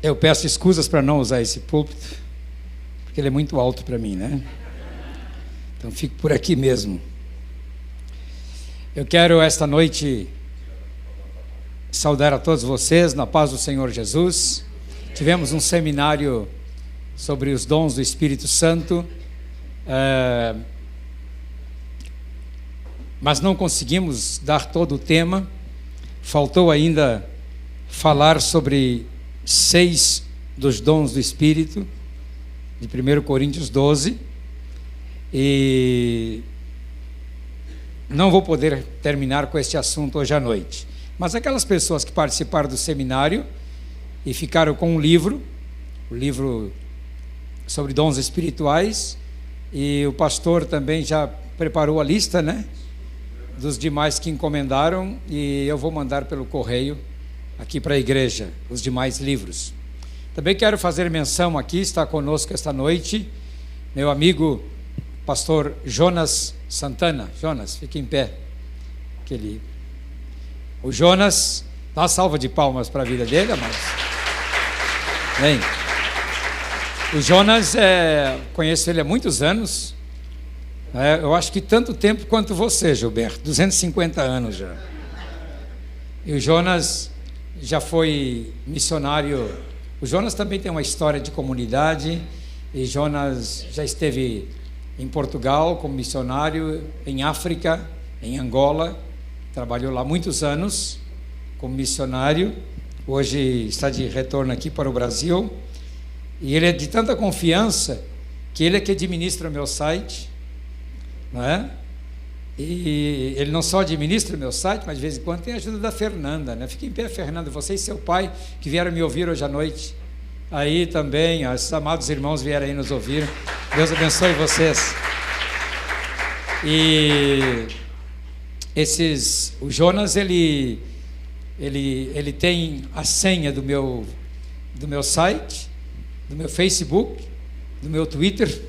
Eu peço escusas para não usar esse púlpito, porque ele é muito alto para mim, né? Então fico por aqui mesmo. Eu quero esta noite saudar a todos vocês na paz do Senhor Jesus. Tivemos um seminário sobre os dons do Espírito Santo, mas não conseguimos dar todo o tema. Faltou ainda falar sobre 6 dos dons do Espírito, de 1 Coríntios 12, e não vou poder terminar com este assunto hoje à noite. Mas aquelas pessoas que participaram do seminário e ficaram com o livro sobre dons espirituais, e o pastor também já preparou a lista, né, dos demais que encomendaram, e eu vou mandar pelo correio aqui para a igreja os demais livros. Também quero fazer menção aqui, está conosco esta noite meu amigo pastor Jonas Santana. Jonas, fique em pé. O Jonas, dá uma salva de palmas para a vida dele, amados. Bem, o Jonas, conheço ele há muitos anos, eu acho que tanto tempo quanto você, Gilberto, 250 anos já. E o Jonas já foi missionário. O Jonas também tem uma história de comunidade, e Jonas já esteve em Portugal como missionário, em África, em Angola, trabalhou lá muitos anos como missionário, hoje está de retorno aqui para o Brasil, e ele é de tanta confiança que ele é que administra o meu site, não é? E ele não só administra o meu site, mas de vez em quando tem a ajuda da Fernanda, né? Fique em pé, Fernanda, você e seu pai que vieram me ouvir hoje à noite. Aí também, os amados irmãos vieram aí nos ouvir. Deus abençoe vocês. E o Jonas, ele tem a senha do meu site, do meu Facebook, do meu Twitter.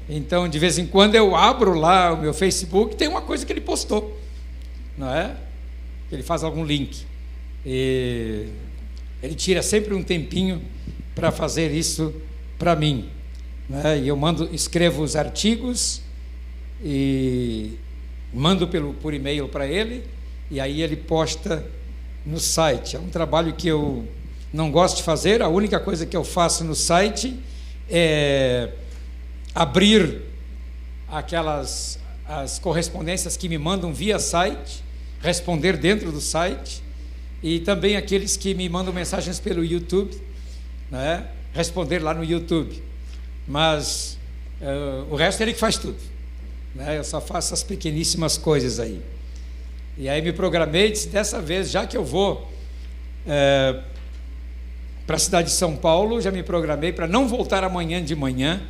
Então, de vez em quando eu abro lá o meu Facebook, tem uma coisa que ele postou, não é? Ele faz algum link. E ele tira sempre um tempinho para fazer isso para mim, né? E eu escrevo os artigos e mando por e-mail para ele, e aí ele posta no site. É um trabalho que eu não gosto de fazer. A única coisa que eu faço no site é abrir as correspondências que me mandam via site, responder dentro do site, e também aqueles que me mandam mensagens pelo YouTube, né, responder lá no YouTube. Mas o resto é ele que faz tudo, né? Eu só faço as pequeníssimas coisas aí. E aí me programei, disse, dessa vez, já que eu vou para a cidade de São Paulo, já me programei para não voltar amanhã de manhã,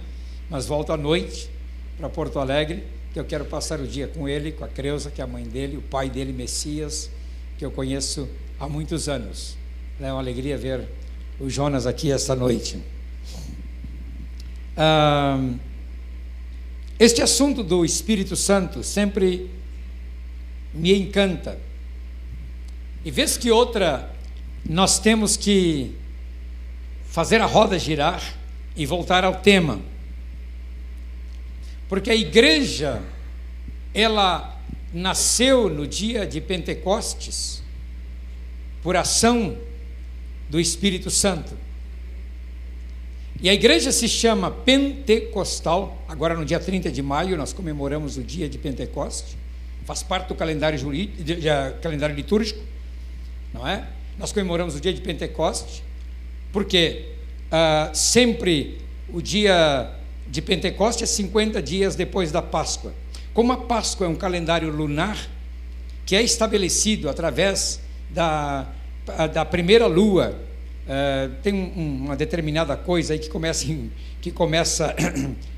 mas volto à noite para Porto Alegre, que eu quero passar o dia com ele, com a Creuza, que é a mãe dele, o pai dele, Messias, que eu conheço há muitos anos. É uma alegria ver o Jonas aqui esta noite. Este assunto do Espírito Santo sempre me encanta. E vez que outra, nós temos que fazer a roda girar e voltar ao tema. Porque a igreja, ela nasceu no dia de Pentecostes por ação do Espírito Santo. E a igreja se chama pentecostal. Agora no dia 30 de maio nós comemoramos o dia de Pentecostes. Faz parte do calendário litúrgico, não é? Nós comemoramos o dia de Pentecostes porque sempre o dia de Pentecostes é 50 dias depois da Páscoa. Como a Páscoa é um calendário lunar que é estabelecido através da primeira lua, tem uma determinada coisa aí que começa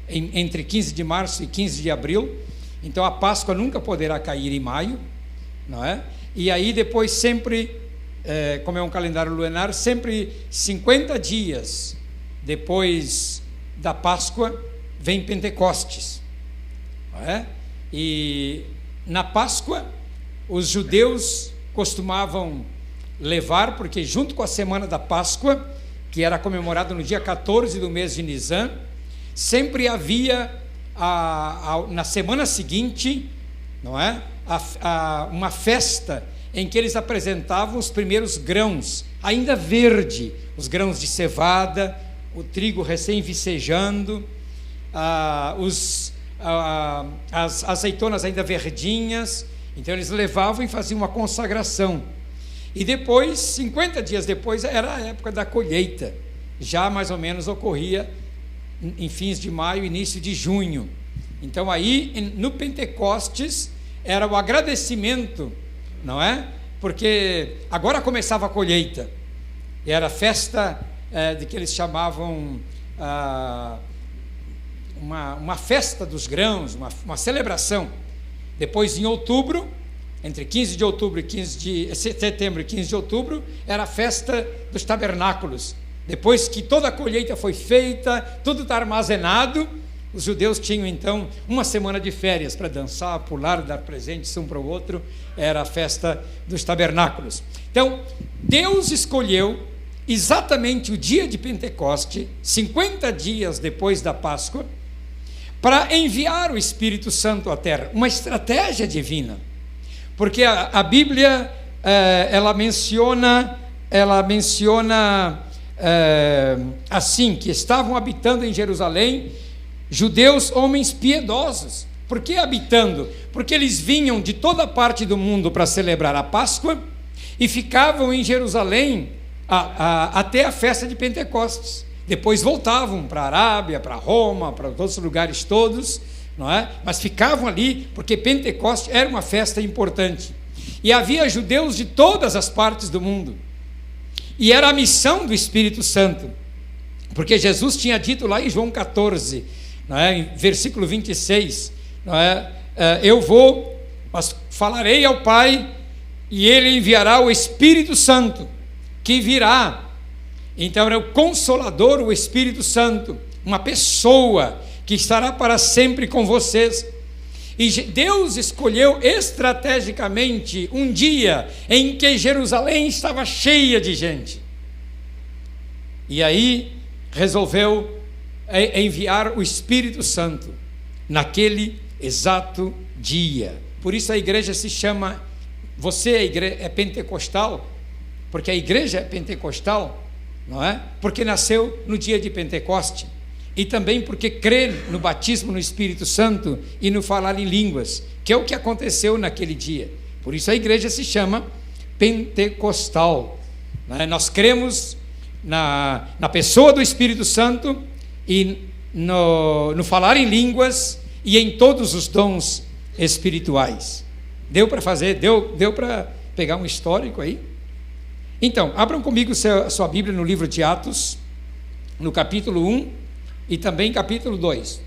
entre 15 de março e 15 de abril. Então a Páscoa nunca poderá cair em maio, não é? E aí depois sempre, como é um calendário lunar, sempre 50 dias depois da Páscoa vem Pentecostes, não é? E na Páscoa os judeus costumavam levar, porque junto com a semana da Páscoa, que era comemorada no dia 14 do mês de Nisan, sempre havia, na semana seguinte, não é? Uma festa em que eles apresentavam os primeiros grãos, ainda verde, os grãos de cevada, o trigo recém-vicejando, as azeitonas ainda verdinhas. Então eles levavam e faziam uma consagração. E depois, 50 dias depois, era a época da colheita. Já mais ou menos ocorria em fins de maio, início de junho. Então aí, no Pentecostes, era o agradecimento, não é? Porque agora começava a colheita. E era a festa de que eles chamavam uma festa dos grãos, uma celebração. Depois, em outubro, entre 15 de outubro e 15 de setembro e 15 de outubro, era a festa dos tabernáculos. Depois que toda a colheita foi feita, tudo está armazenado, os judeus tinham então uma semana de férias para dançar, pular, dar presentes um para o outro. Era a festa dos tabernáculos. Então, Deus escolheu exatamente o dia de Pentecoste, 50 dias depois da Páscoa, para enviar o Espírito Santo à terra, uma estratégia divina, porque a Bíblia ela menciona assim, que estavam habitando em Jerusalém judeus, homens piedosos. Por que habitando? Porque eles vinham de toda parte do mundo para celebrar a Páscoa e ficavam em Jerusalém até a festa de Pentecostes. Depois voltavam para a Arábia, para Roma, para outros lugares todos, não é? Mas ficavam ali porque Pentecostes era uma festa importante. E havia judeus de todas as partes do mundo. E era a missão do Espírito Santo. Porque Jesus tinha dito lá em João 14, não é? Em versículo 26, não é? Eu vou, mas falarei ao Pai, e Ele enviará o Espírito Santo, que virá. Então é o Consolador, o Espírito Santo, uma pessoa que estará para sempre com vocês. E Deus escolheu estrategicamente um dia em que Jerusalém estava cheia de gente. E aí resolveu enviar o Espírito Santo naquele exato dia. Por isso a igreja se chama, você é pentecostal, porque a igreja é pentecostal, não é? Porque nasceu no dia de Pentecoste, e também porque crê no batismo no Espírito Santo e no falar em línguas, que é o que aconteceu naquele dia. Por isso a igreja se chama pentecostal, não é? Nós cremos na pessoa do Espírito Santo e no falar em línguas e em todos os dons espirituais. Deu para fazer? Deu para pegar um histórico aí? Então, abram comigo sua Bíblia no livro de Atos, no capítulo 1 e também capítulo 2.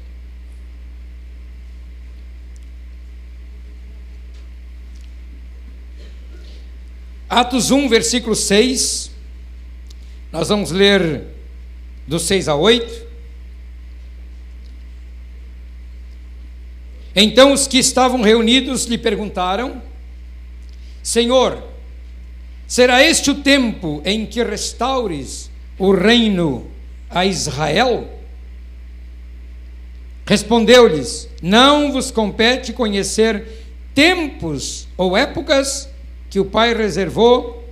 Atos 1, versículo 6, nós vamos ler do 6 a 8. Então os que estavam reunidos lhe perguntaram: Senhor, será este o tempo em que restaures o reino a Israel? Respondeu-lhes: não vos compete conhecer tempos ou épocas que o Pai reservou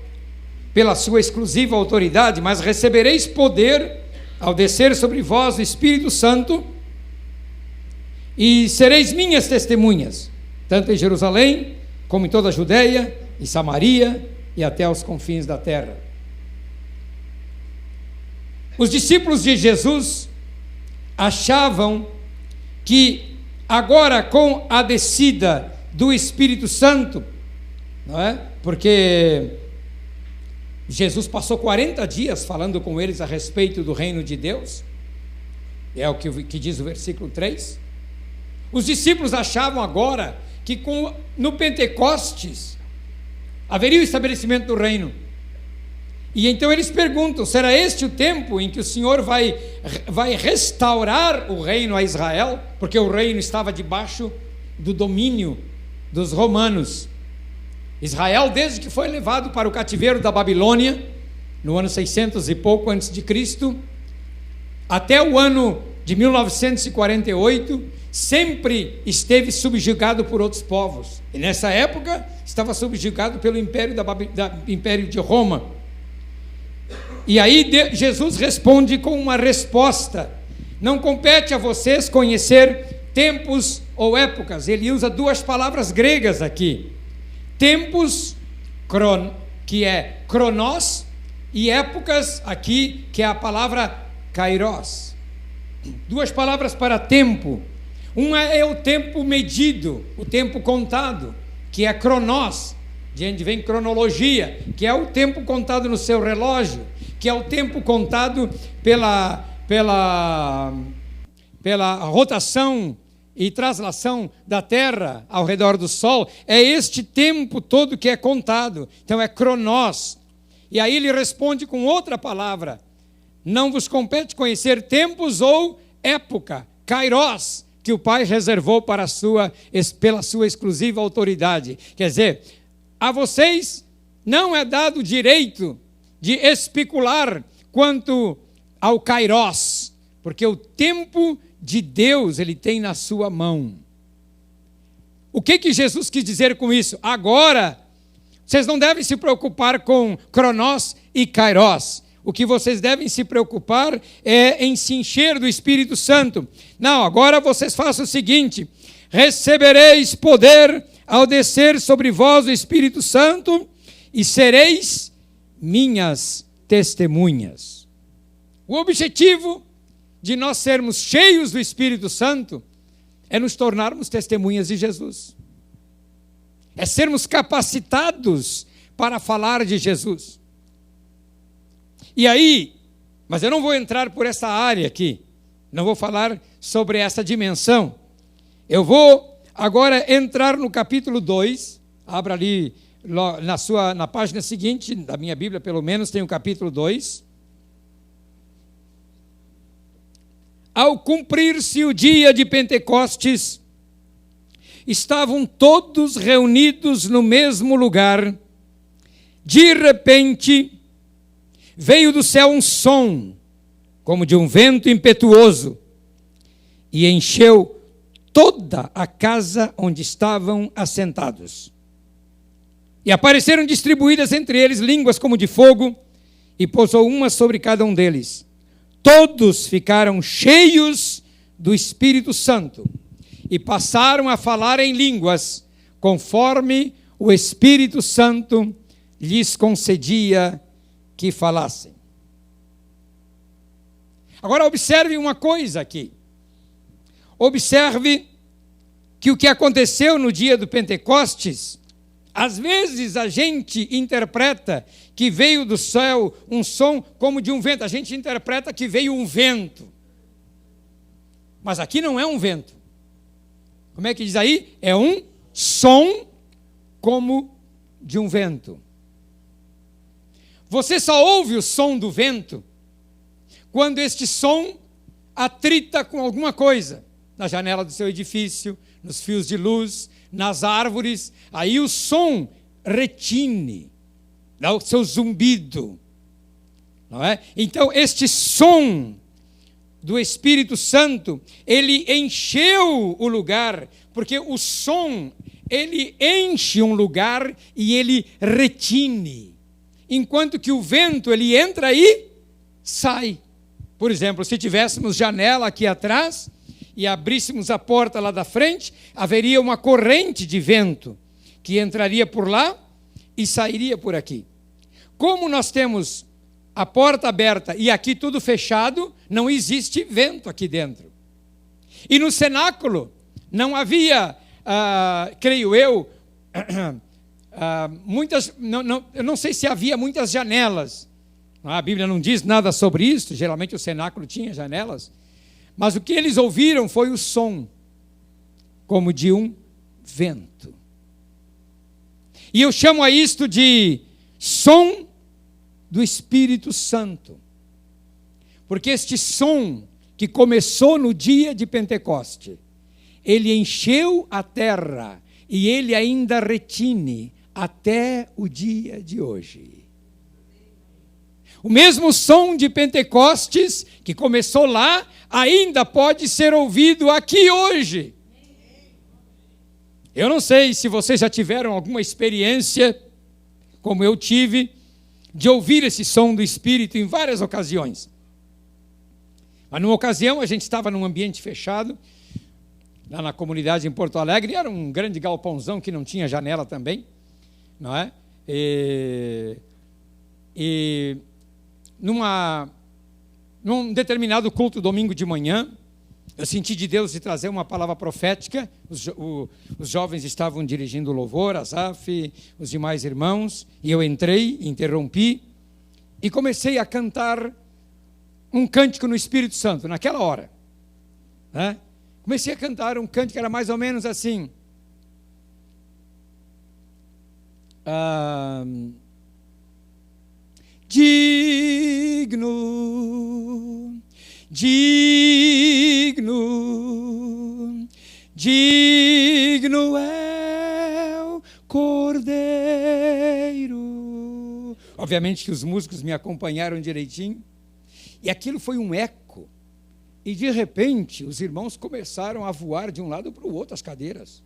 pela sua exclusiva autoridade, mas recebereis poder ao descer sobre vós o Espírito Santo, e sereis minhas testemunhas, tanto em Jerusalém, como em toda a Judeia e Samaria e até aos confins da terra. Os discípulos de Jesus achavam que agora, com a descida do Espírito Santo, não é? Porque Jesus passou 40 dias falando com eles a respeito do reino de Deus, é o que diz o versículo 3. Os discípulos achavam agora que no Pentecostes haveria o estabelecimento do reino. E então eles perguntam: será este o tempo em que o Senhor vai restaurar o reino a Israel? Porque o reino estava debaixo do domínio dos romanos. Israel, desde que foi levado para o cativeiro da Babilônia, no ano 600 e pouco antes de Cristo, até o ano de 1948, sempre esteve subjugado por outros povos. E nessa época estava subjugado pelo Império de Roma. E aí Jesus responde com uma resposta: não compete a vocês conhecer tempos ou épocas. Ele usa duas palavras gregas aqui: tempos, que é kronos, e épocas aqui, que é a palavra kairos. Duas palavras para tempo. Uma é o tempo medido, o tempo contado, que é kronos, de onde vem cronologia, que é o tempo contado no seu relógio, que é o tempo contado pela rotação e traslação da Terra ao redor do Sol. É este tempo todo que é contado. Então é kronos. E aí ele responde com outra palavra: não vos compete conhecer tempos ou época, kairos, que o Pai reservou pela sua exclusiva autoridade. Quer dizer, a vocês não é dado o direito de especular quanto ao kairos, porque o tempo de Deus ele tem na sua mão. O que Jesus quis dizer com isso? Agora, vocês não devem se preocupar com kronos e kairos. O que vocês devem se preocupar é em se encher do Espírito Santo. Não, agora vocês façam o seguinte: recebereis poder ao descer sobre vós o Espírito Santo e sereis minhas testemunhas. O objetivo de nós sermos cheios do Espírito Santo é nos tornarmos testemunhas de Jesus. É sermos capacitados para falar de Jesus. E aí, mas eu não vou entrar por essa área aqui, não vou falar sobre essa dimensão. Eu vou agora entrar no capítulo 2, abra ali na página seguinte, da minha Bíblia pelo menos, tem o capítulo 2. Ao cumprir-se o dia de Pentecostes, estavam todos reunidos no mesmo lugar. De repente, veio do céu um som, como de um vento impetuoso, e encheu toda a casa onde estavam assentados. E apareceram distribuídas entre eles línguas como de fogo, e pousou uma sobre cada um deles. Todos ficaram cheios do Espírito Santo, e passaram a falar em línguas, conforme o Espírito Santo lhes concedia que falassem. Agora observe uma coisa aqui. Observe que o que aconteceu no dia do Pentecostes, às vezes a gente interpreta que veio do céu um som como de um vento. A gente interpreta que veio um vento. Mas aqui não é um vento. Como é que diz aí? É um som como de um vento. Você só ouve o som do vento quando este som atrita com alguma coisa, na janela do seu edifício, nos fios de luz, nas árvores. Aí o som retine, dá o seu zumbido, não é? Então este som do Espírito Santo, ele encheu o lugar, porque o som, ele enche um lugar e ele retine. Enquanto que o vento, ele entra e sai. Por exemplo, se tivéssemos janela aqui atrás e abríssemos a porta lá da frente, haveria uma corrente de vento que entraria por lá e sairia por aqui. Como nós temos a porta aberta e aqui tudo fechado, não existe vento aqui dentro. E no cenáculo não havia, creio eu, eu não sei se havia muitas janelas. A Bíblia não diz nada sobre isso, geralmente o cenáculo tinha janelas. Mas o que eles ouviram foi o som, como de um vento. E eu chamo a isto de som do Espírito Santo. Porque este som que começou no dia de Pentecoste, ele encheu a terra e ele ainda retine até o dia de hoje. O mesmo som de Pentecostes, que começou lá, ainda pode ser ouvido aqui hoje. Eu não sei se vocês já tiveram alguma experiência, como eu tive, de ouvir esse som do Espírito em várias ocasiões. Mas numa ocasião a gente estava num ambiente fechado, lá na comunidade em Porto Alegre, era um grande galpãozão que não tinha janela também, não é? Num determinado culto domingo de manhã, eu senti de Deus de trazer uma palavra profética. Os jovens estavam dirigindo o louvor, Asaf, os demais irmãos, e eu entrei, interrompi, e comecei a cantar um cântico no Espírito Santo, naquela hora. Né? Comecei a cantar um cântico que era mais ou menos assim. Digno, digno, digno é o Cordeiro. Obviamente que os músicos me acompanharam direitinho, e aquilo foi um eco, e de repente os irmãos começaram a voar de um lado para o outro as cadeiras.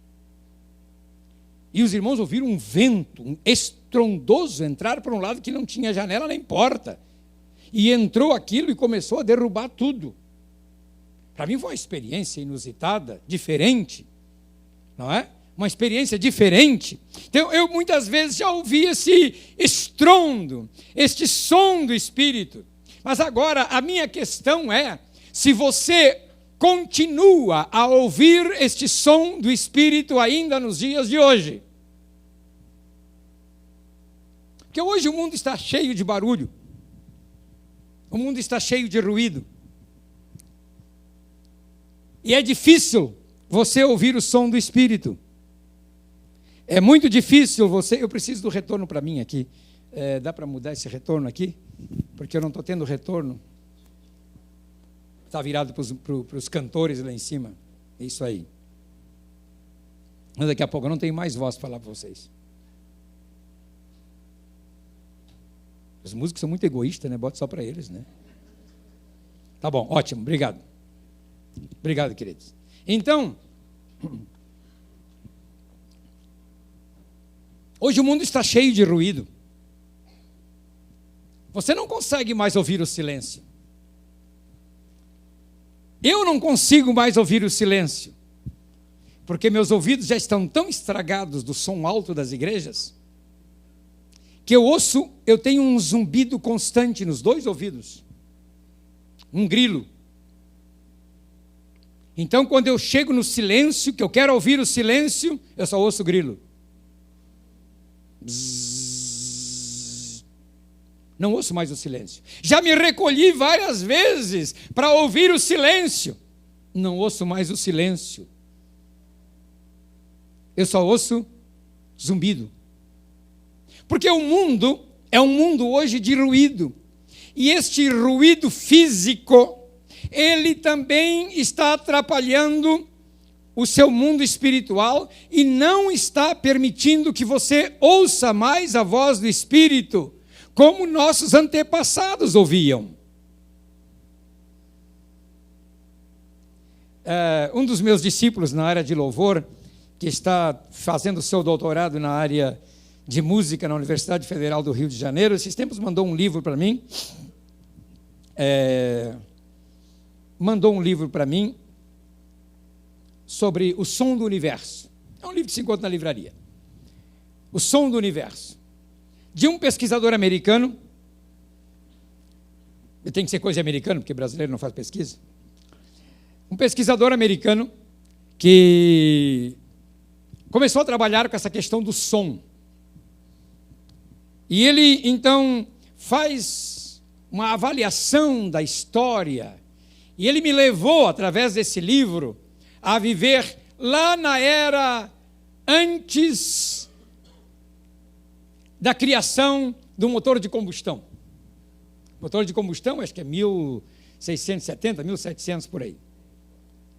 E os irmãos ouviram um vento, um estrondoso, entrar por um lado que não tinha janela nem porta. E entrou aquilo e começou a derrubar tudo. Para mim foi uma experiência inusitada, diferente, não é? Uma experiência diferente. Então, eu muitas vezes já ouvi esse estrondo, este som do Espírito. Mas agora, a minha questão é, se você continua a ouvir este som do Espírito ainda nos dias de hoje. Porque hoje o mundo está cheio de barulho. O mundo está cheio de ruído. E é difícil você ouvir o som do Espírito. É muito difícil você... Eu preciso do retorno para mim aqui. Dá para mudar esse retorno aqui? Porque eu não estou tendo retorno. Está virado para os cantores lá em cima. É isso aí. Mas daqui a pouco eu não tenho mais voz para falar para vocês. Os músicos são muito egoístas, né? Bota só para eles, né? Tá bom, ótimo, obrigado. Obrigado, queridos. Então, hoje o mundo está cheio de ruído. Você não consegue mais ouvir o silêncio. Eu não consigo mais ouvir o silêncio, porque meus ouvidos já estão tão estragados do som alto das igrejas, que eu tenho um zumbido constante nos dois ouvidos, um grilo. Então, quando eu chego no silêncio, que eu quero ouvir o silêncio, eu só ouço o grilo. Bzzz. Não ouço mais o silêncio. Já me recolhi várias vezes para ouvir o silêncio. Não ouço mais o silêncio. Eu só ouço zumbido. Porque o mundo é um mundo hoje de ruído. E este ruído físico, ele também está atrapalhando o seu mundo espiritual e não está permitindo que você ouça mais a voz do Espírito, como nossos antepassados ouviam. Um dos meus discípulos na área de louvor, que está fazendo o seu doutorado na área de música na Universidade Federal do Rio de Janeiro, esses tempos mandou um livro para mim, sobre o som do universo. É um livro que se encontra na livraria. O som do universo. De um pesquisador americano, tem que ser coisa de americano, porque brasileiro não faz pesquisa. Um pesquisador americano que começou a trabalhar com essa questão do som. E ele, então, faz uma avaliação da história. E ele me levou, através desse livro, a viver lá na era antes da criação do motor de combustão. Motor de combustão, acho que é 1670, 1700 por aí.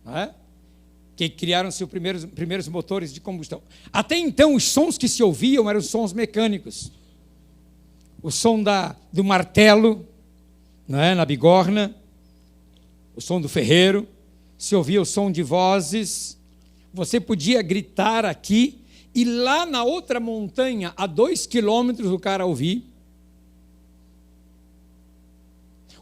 Não é? que criaram-se os primeiros motores de combustão. Até então, os sons que se ouviam eram sons mecânicos. O som do martelo, não é? Na bigorna, o som do ferreiro, se ouvia o som de vozes. Você podia gritar aqui e lá na outra montanha, a 2 quilômetros, o cara ouvir.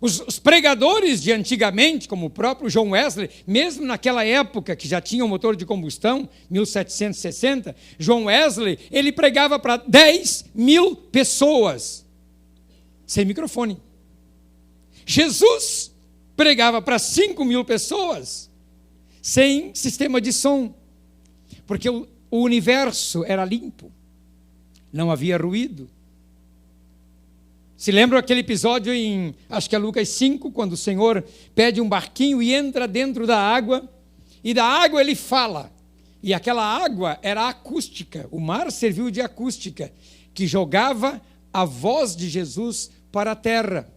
Os pregadores de antigamente, como o próprio John Wesley, mesmo naquela época que já tinha um motor de combustão, 1760, John Wesley, ele pregava para 10.000 pessoas, sem microfone. Jesus pregava para 5.000 pessoas, sem sistema de som, porque o universo era limpo, não havia ruído. Se lembra aquele episódio em, acho que é Lucas 5, quando o Senhor pede um barquinho e entra dentro da água, e da água ele fala, e aquela água era acústica, o mar serviu de acústica, que jogava a voz de Jesus para a terra.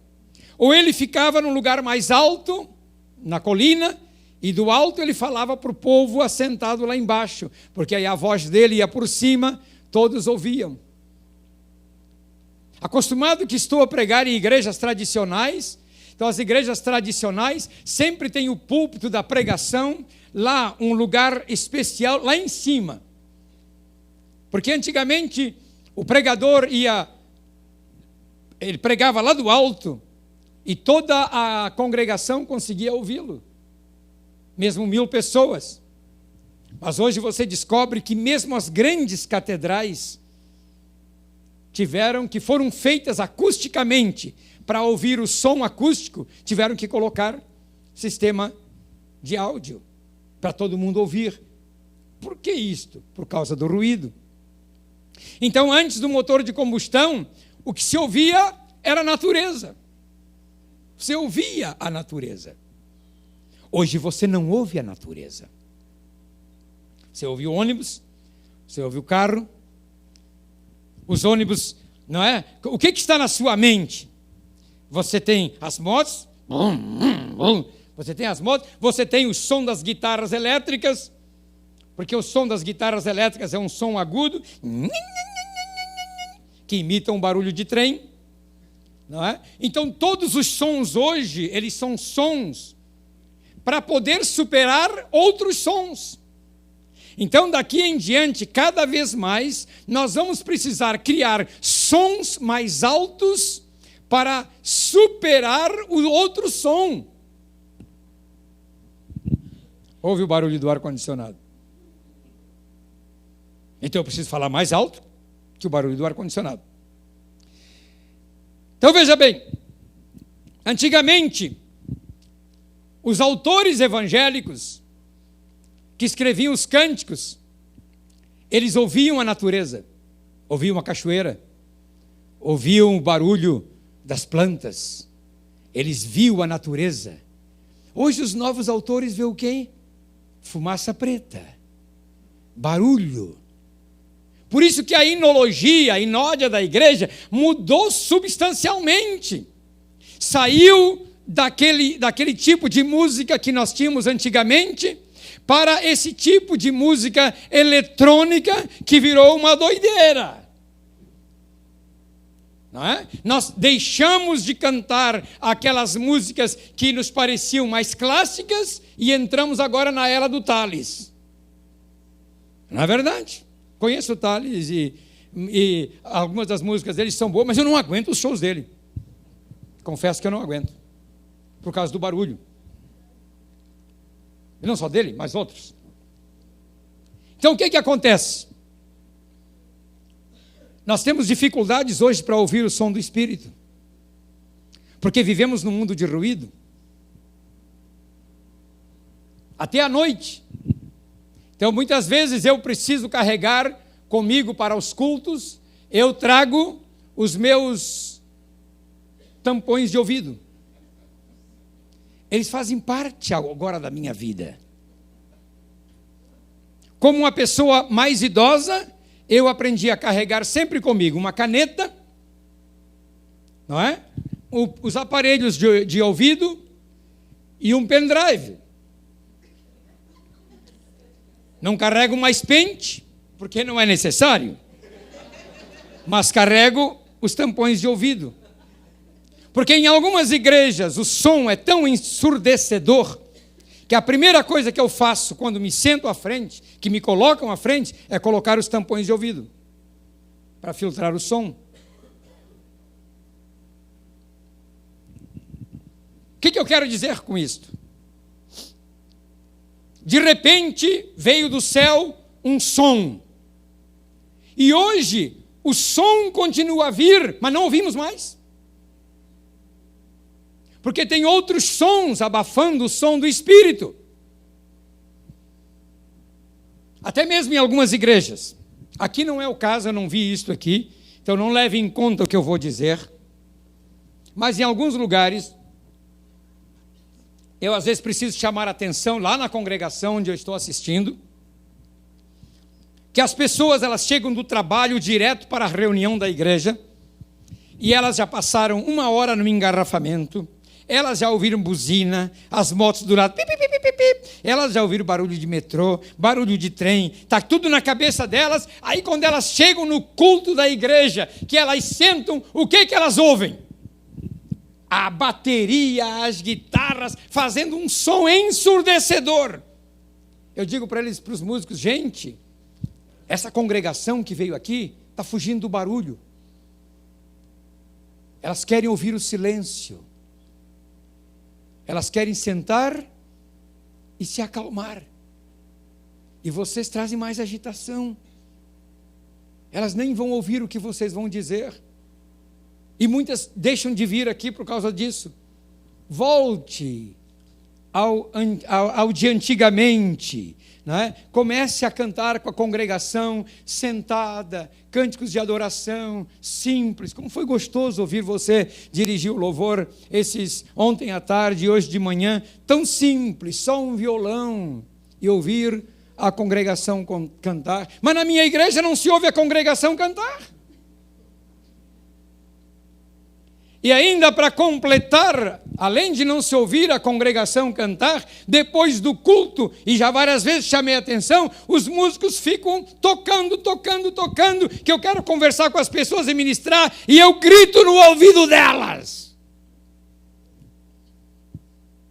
Ou ele ficava num lugar mais alto, na colina, e do alto ele falava para o povo assentado lá embaixo, porque aí a voz dele ia por cima, todos ouviam. Acostumado que estou a pregar em igrejas tradicionais, então as igrejas tradicionais sempre tem o púlpito da pregação, lá um lugar especial, lá em cima. Porque antigamente o pregador ele pregava lá do alto e toda a congregação conseguia ouvi-lo, mesmo 1.000 pessoas. Mas hoje você descobre que mesmo as grandes catedrais que foram feitas acusticamente para ouvir o som acústico, tiveram que colocar sistema de áudio para todo mundo ouvir. Por que isto? Por causa do ruído. Então, antes do motor de combustão, o que se ouvia era a natureza. Você ouvia a natureza. Hoje você não ouve a natureza. Você ouve o ônibus, você ouve o carro, os ônibus, não é? O que está na sua mente? Você tem as motos, você tem as motos, você tem o som das guitarras elétricas, porque o som das guitarras elétricas é um som agudo, que imita um barulho de trem, não é? Então todos os sons hoje, eles são sons para poder superar outros sons. Então, daqui em diante, cada vez mais, nós vamos precisar criar sons mais altos para superar o outro som. Ouve o barulho do ar-condicionado. Então, eu preciso falar mais alto que o barulho do ar-condicionado. Então, veja bem, antigamente, os autores evangélicos que escreviam os cânticos, eles ouviam a natureza, ouviam a cachoeira, ouviam o barulho das plantas, eles viam a natureza. Hoje os novos autores veem o quê? Fumaça preta, barulho. Por isso que a inologia, a inódia da igreja, mudou substancialmente. Saiu daquele tipo de música que nós tínhamos antigamente, para esse tipo de música eletrônica que virou uma doideira. Não é? Nós deixamos de cantar aquelas músicas que nos pareciam mais clássicas e entramos agora na era do Thalles. Não é verdade? Conheço o Thalles e algumas das músicas dele são boas, mas eu não aguento os shows dele. Confesso que eu não aguento, por causa do barulho. E não só dele, mas outros. Então, o que acontece? Nós temos dificuldades hoje para ouvir o som do Espírito, porque vivemos num mundo de ruído. Até à noite. Então, muitas vezes eu preciso carregar comigo para os cultos, eu trago os meus tampões de ouvido. Eles fazem parte agora da minha vida. Como uma pessoa mais idosa, eu aprendi a carregar sempre comigo uma caneta, não é? Os aparelhos de ouvido e um pendrive. Não carrego mais pente, porque não é necessário. Mas carrego os tampões de ouvido. Porque em algumas igrejas o som é tão ensurdecedor que a primeira coisa que eu faço quando me sento à frente, que me colocam à frente, é colocar os tampões de ouvido para filtrar o som. O que eu quero dizer com isto? De repente veio do céu um som. E hoje o som continua a vir, mas não ouvimos mais. Porque tem outros sons abafando o som do Espírito. Até mesmo em algumas igrejas. Aqui não é o caso, eu não vi isto aqui, então não leve em conta o que eu vou dizer. Mas em alguns lugares, eu às vezes preciso chamar a atenção lá na congregação onde eu estou assistindo, que as pessoas elas chegam do trabalho direto para a reunião da igreja, e elas já passaram 1 hora no engarrafamento, elas já ouviram buzina, as motos do lado, pip, pip, pip, pip, elas já ouviram barulho de metrô, barulho de trem, está tudo na cabeça delas. Aí quando elas chegam no culto da igreja, que elas sentam, o que elas ouvem? A bateria, as guitarras, fazendo um som ensurdecedor. Eu digo para eles, para os músicos, gente, essa congregação que veio aqui está fugindo do barulho. Elas querem ouvir o silêncio. Elas querem sentar e se acalmar. E vocês trazem mais agitação. Elas nem vão ouvir o que vocês vão dizer. E muitas deixam de vir aqui por causa disso. Volte ao de antigamente. Não é? Comece a cantar com a congregação, sentada, cânticos de adoração, simples. Como foi gostoso ouvir você dirigir o louvor ontem à tarde e hoje de manhã, tão simples, só um violão, e ouvir a congregação cantar. Mas na minha igreja não se ouve a congregação cantar. E ainda para completar, além de não se ouvir a congregação cantar, depois do culto, e já várias vezes chamei a atenção, os músicos ficam tocando, que eu quero conversar com as pessoas e ministrar, e eu grito no ouvido delas.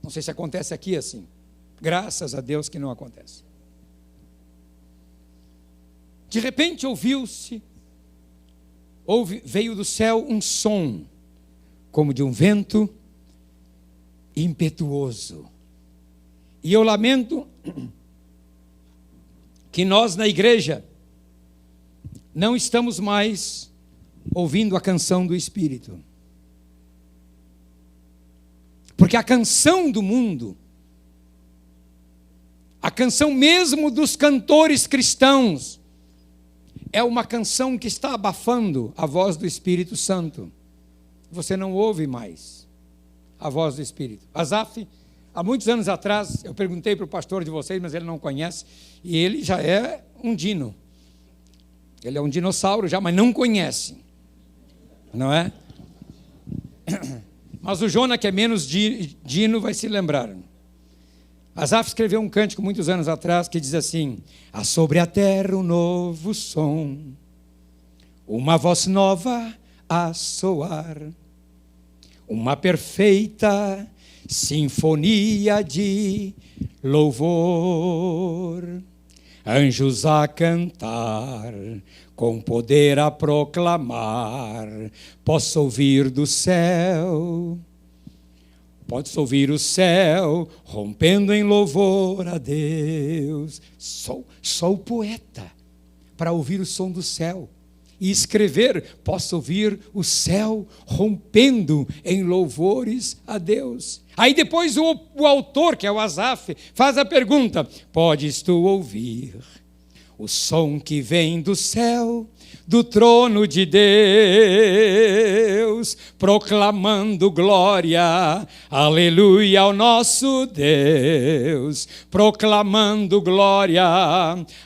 Não sei se acontece aqui assim. Graças a Deus que não acontece. De repente veio do céu um som, como de um vento impetuoso. E eu lamento que nós na igreja não estamos mais ouvindo a canção do Espírito. Porque a canção do mundo, a canção mesmo dos cantores cristãos, é uma canção que está abafando a voz do Espírito Santo. Você não ouve mais a voz do Espírito. Asaf, há muitos anos atrás, eu perguntei para o pastor de vocês, mas ele não conhece, e ele já é um dino. Ele é um dinossauro já, mas não conhece. Não é? Mas o Jona, que é menos dino, vai se lembrar. Asaf escreveu um cântico muitos anos atrás que diz assim: há sobre a terra um novo som, uma voz nova a soar, uma perfeita sinfonia de louvor, anjos a cantar, com poder a proclamar. Posso ouvir do céu, podes ouvir o céu rompendo em louvor a Deus. Sou poeta para ouvir o som do céu e escrever, posso ouvir o céu rompendo em louvores a Deus. Aí depois o autor, que é o Asaf, faz a pergunta: podes tu ouvir o som que vem do céu, do trono de Deus, proclamando glória, aleluia ao nosso Deus, proclamando glória,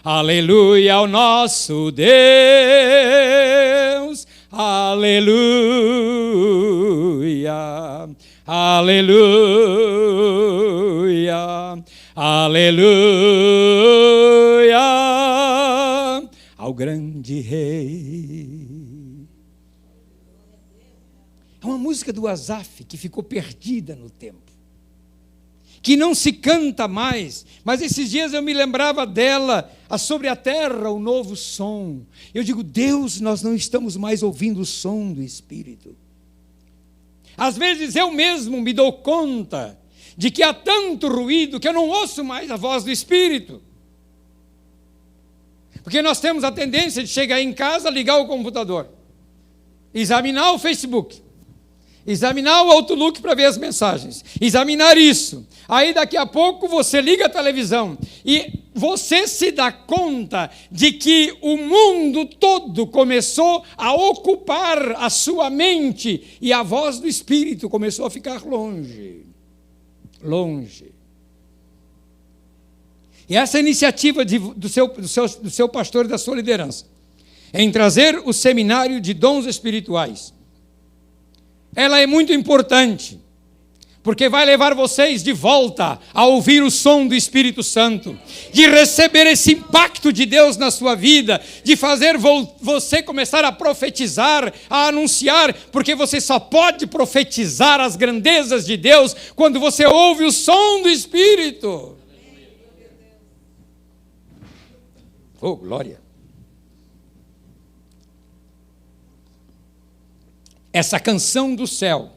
aleluia ao nosso Deus, aleluia, aleluia, aleluia, grande rei. É uma música do Asaf que ficou perdida no tempo, que não se canta mais, mas esses dias eu me lembrava dela, sobre a terra o novo som. Eu digo, Deus, nós não estamos mais ouvindo o som do Espírito. Às vezes eu mesmo me dou conta de que há tanto ruído que eu não ouço mais a voz do Espírito. Porque nós temos a tendência de chegar em casa, ligar o computador, examinar o Facebook, examinar o Outlook para ver as mensagens, examinar isso. Aí daqui a pouco você liga a televisão e você se dá conta de que o mundo todo começou a ocupar a sua mente e a voz do Espírito começou a ficar longe. Longe. E essa iniciativa do seu pastor e da sua liderança, em trazer o seminário de dons espirituais, ela é muito importante, porque vai levar vocês de volta a ouvir o som do Espírito Santo, de receber esse impacto de Deus na sua vida, de fazer você começar a profetizar, a anunciar, porque você só pode profetizar as grandezas de Deus quando você ouve o som do Espírito. Oh, glória! Essa canção do céu.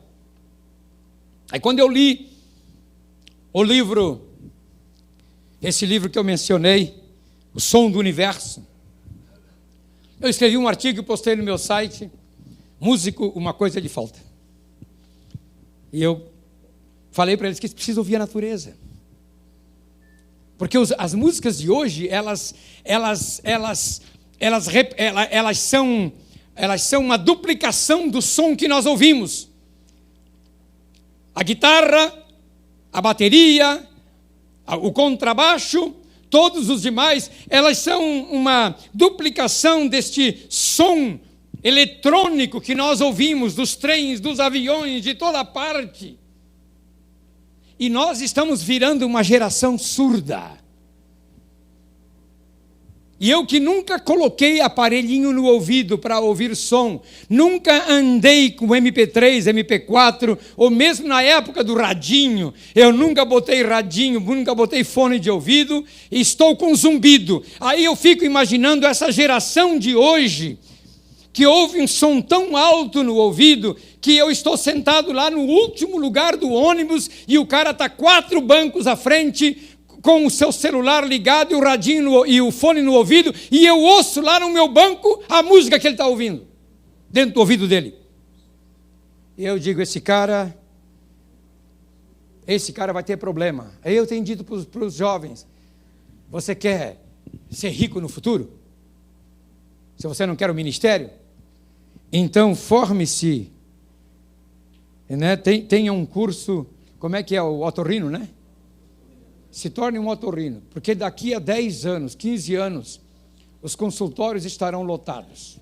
Aí quando eu li o livro, esse livro que eu mencionei, O Som do Universo, eu escrevi um artigo e postei no meu site, músico, uma coisa lhe falta. E eu falei para eles que eles precisam ouvir a natureza. Porque as músicas de hoje, elas são uma duplicação do som que nós ouvimos. A guitarra, a bateria, o contrabaixo, todos os demais, elas são uma duplicação deste som eletrônico que nós ouvimos dos trens, dos aviões, de toda parte. E nós estamos virando uma geração surda. E eu que nunca coloquei aparelhinho no ouvido para ouvir som, nunca andei com MP3, MP4, ou mesmo na época do radinho, eu nunca botei radinho, nunca botei fone de ouvido, e estou com zumbido. Aí eu fico imaginando essa geração de hoje, que ouve um som tão alto no ouvido, que eu estou sentado lá no último lugar do ônibus, e o cara está 4 bancos à frente, com o seu celular ligado e o radinho e o fone no ouvido, e eu ouço lá no meu banco a música que ele está ouvindo, dentro do ouvido dele. E eu digo, esse cara vai ter problema. Aí eu tenho dito para os jovens, você quer ser rico no futuro? Se você não quer o ministério, então forme-se, né? Tenha um curso, como é que é o otorrino, né? Se torne um otorrino, porque daqui a 10 anos, 15 anos, os consultórios estarão lotados.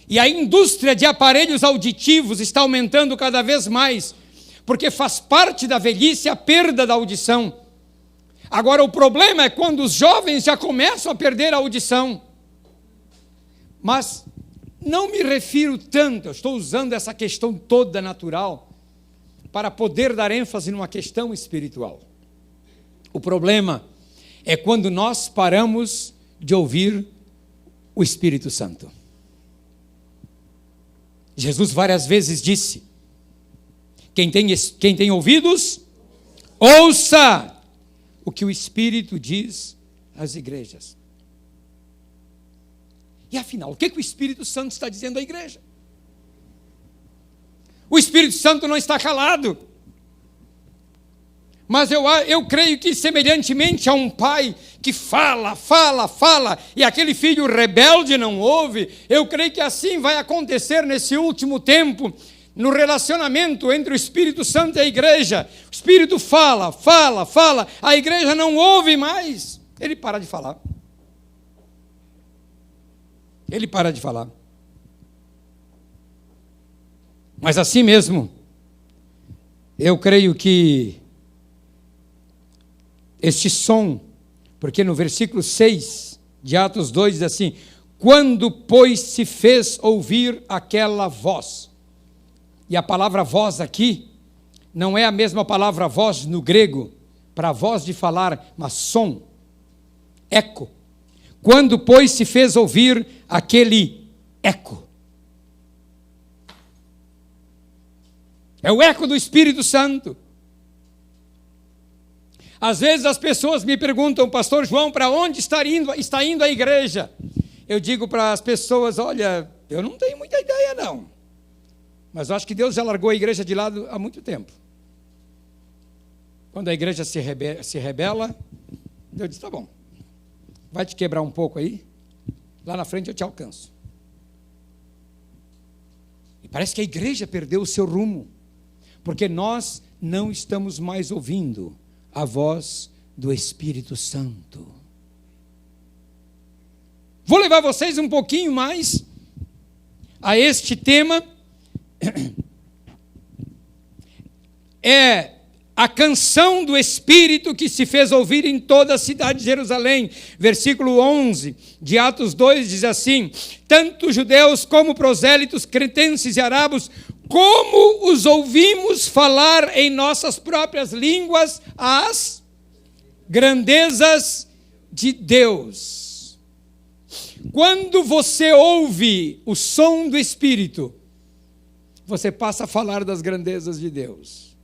E a indústria de aparelhos auditivos está aumentando cada vez mais, porque faz parte da velhice a perda da audição. Agora, o problema é quando os jovens já começam a perder a audição. Mas não me refiro tanto, eu estou usando essa questão toda natural para poder dar ênfase numa questão espiritual. O problema é quando nós paramos de ouvir o Espírito Santo. Jesus várias vezes disse, quem tem ouvidos, ouça o que o Espírito diz às igrejas. E afinal, o que o Espírito Santo está dizendo à igreja? O Espírito Santo não está calado. Mas eu creio que semelhantemente a um pai que fala, e aquele filho rebelde não ouve, eu creio que assim vai acontecer nesse último tempo, no relacionamento entre o Espírito Santo e a igreja. O Espírito fala, a igreja não ouve mais, ele para de falar. Ele para de falar. Mas assim mesmo, eu creio que este som, porque no versículo 6 de Atos 2 diz assim: quando, pois, se fez ouvir aquela voz. E a palavra voz aqui não é a mesma palavra voz no grego, para voz de falar, mas som, eco. Quando, pois, se fez ouvir aquele eco. É o eco do Espírito Santo. Às vezes as pessoas me perguntam, pastor João, para onde está indo a igreja? Eu digo para as pessoas, olha, eu não tenho muita ideia não. Mas eu acho que Deus já largou a igreja de lado há muito tempo. Quando a igreja se rebela, Deus diz, tá bom, vai te quebrar um pouco aí, lá na frente eu te alcanço. E parece que a igreja perdeu o seu rumo, porque nós não estamos mais ouvindo a voz do Espírito Santo. Vou levar vocês um pouquinho mais a este tema. É a canção do Espírito que se fez ouvir em toda a cidade de Jerusalém. Versículo 11 de Atos 2 diz assim: tanto judeus como prosélitos, cretenses e arabos, como os ouvimos falar em nossas próprias línguas as grandezas de Deus. Quando você ouve o som do Espírito, você passa a falar das grandezas de Deus.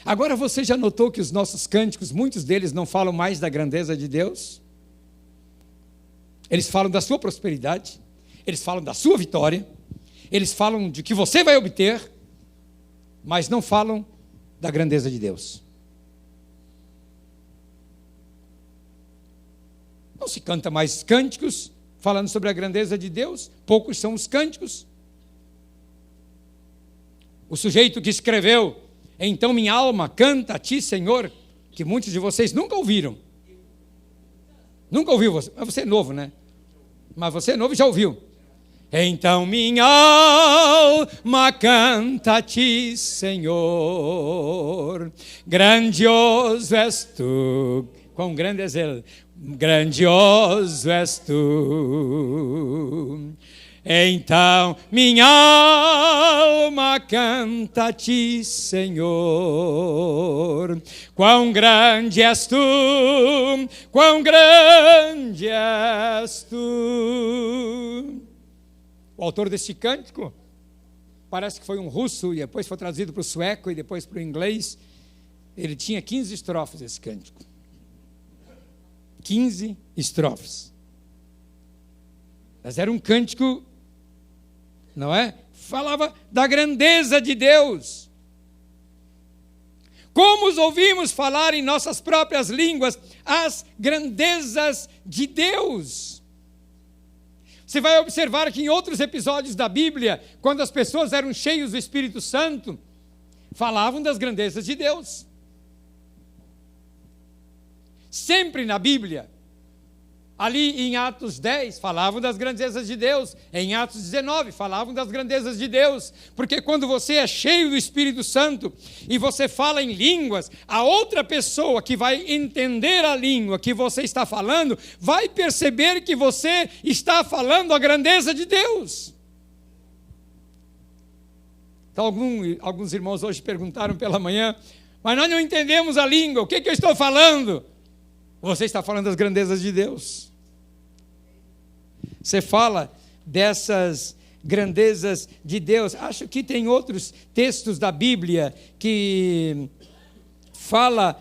Agora você já notou que os nossos cânticos, muitos deles não falam mais da grandeza de Deus? Eles falam da sua prosperidade, eles falam da sua vitória, eles falam de que você vai obter, mas não falam da grandeza de Deus. Não se canta mais cânticos falando sobre a grandeza de Deus, poucos são os cânticos. O sujeito que escreveu, então minha alma canta a ti, Senhor, que muitos de vocês nunca ouviram. Nunca ouviu você, mas você é novo, né? Mas você é novo e já ouviu. Então minha alma canta a ti, Senhor, grandioso és tu. Quão grande és ele? Grandioso és tu. Então minha alma canta a ti, Senhor, quão grande és tu, quão grande és tu. O autor desse cântico, parece que foi um russo, e depois foi traduzido para o sueco, e depois para o inglês. Ele tinha 15 estrofes, esse cântico. 15 estrofes. Mas era um cântico, não é? Falava da grandeza de Deus. Como os ouvimos falar em nossas próprias línguas as grandezas de Deus. Você vai observar que em outros episódios da Bíblia, quando as pessoas eram cheias do Espírito Santo, falavam das grandezas de Deus. Sempre na Bíblia. Ali em Atos 10, falavam das grandezas de Deus. Em Atos 19, falavam das grandezas de Deus. Porque quando você é cheio do Espírito Santo e você fala em línguas, a outra pessoa que vai entender a língua que você está falando, vai perceber que você está falando a grandeza de Deus. Então, alguns irmãos hoje perguntaram pela manhã, mas nós não entendemos a língua, o que eu estou falando? Você está falando das grandezas de Deus. Você fala dessas grandezas de Deus. Acho que tem outros textos da Bíblia que fala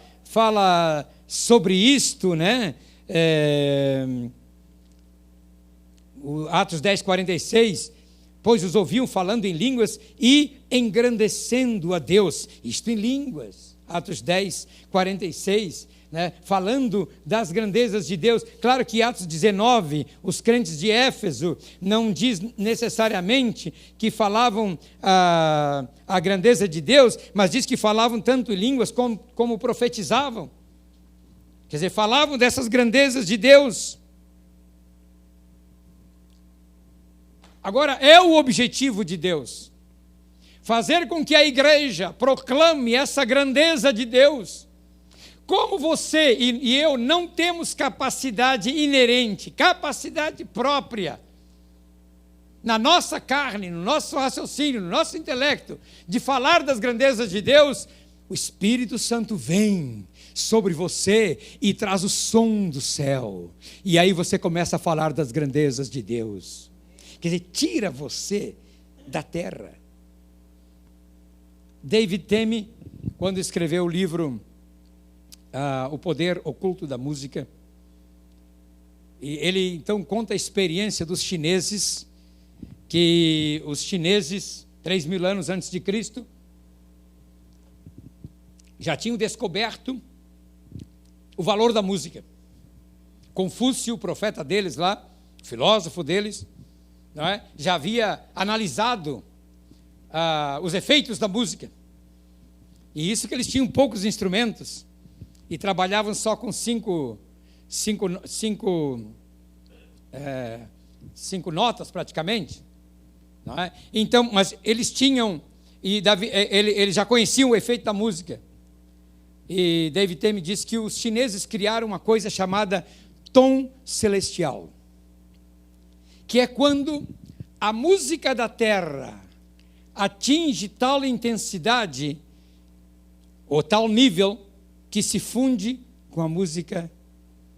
sobre isto, né? Atos 10, 46, pois os ouviam falando em línguas e engrandecendo a Deus. Isto em línguas. Atos 10, 46, né? Falando das grandezas de Deus. Claro que Atos 19, os crentes de Éfeso, não diz necessariamente que falavam a grandeza de Deus, mas diz que falavam tanto em línguas como profetizavam. Quer dizer, falavam dessas grandezas de Deus. Agora, é o objetivo de Deus fazer com que a igreja proclame essa grandeza de Deus, como você e eu não temos capacidade inerente, capacidade própria, na nossa carne, no nosso raciocínio, no nosso intelecto, de falar das grandezas de Deus, o Espírito Santo vem sobre você e traz o som do céu. E aí você começa a falar das grandezas de Deus. Quer dizer, tira você da terra. David Temme, quando escreveu o livro O Poder Oculto da Música, e ele então conta a experiência dos chineses, que os chineses, 3.000 anos antes de Cristo, já tinham descoberto o valor da música. Confúcio, o profeta deles lá, o filósofo deles, não é? Já havia analisado os efeitos da música. E isso que eles tinham poucos instrumentos e trabalhavam só com cinco notas praticamente. Não é? Então, mas eles tinham, eles já conheciam o efeito da música. E David Temme diz que os chineses criaram uma coisa chamada tom celestial, que é quando a música da terra atinge tal intensidade ou tal nível que se funde com a música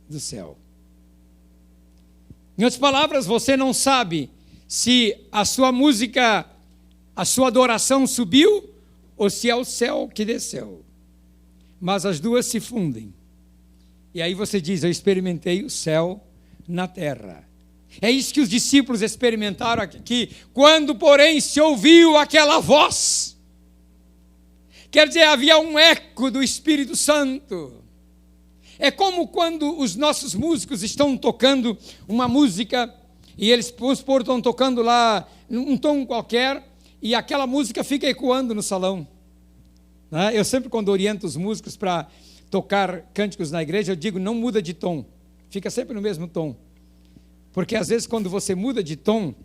do céu. Em outras palavras, você não sabe se a sua música, a sua adoração subiu ou se é o céu que desceu. Mas as duas se fundem. E aí você diz, eu experimentei o céu na terra. É isso que os discípulos experimentaram aqui. Quando, porém, se ouviu aquela voz, quer dizer, havia um eco do Espírito Santo. É como quando os nossos músicos estão tocando uma música, e eles, vamos supor, estão tocando lá um tom qualquer, e aquela música fica ecoando no salão. Eu sempre, quando oriento os músicos para tocar cânticos na igreja, eu digo, não muda de tom, fica sempre no mesmo tom. Porque às vezes quando você muda de tom,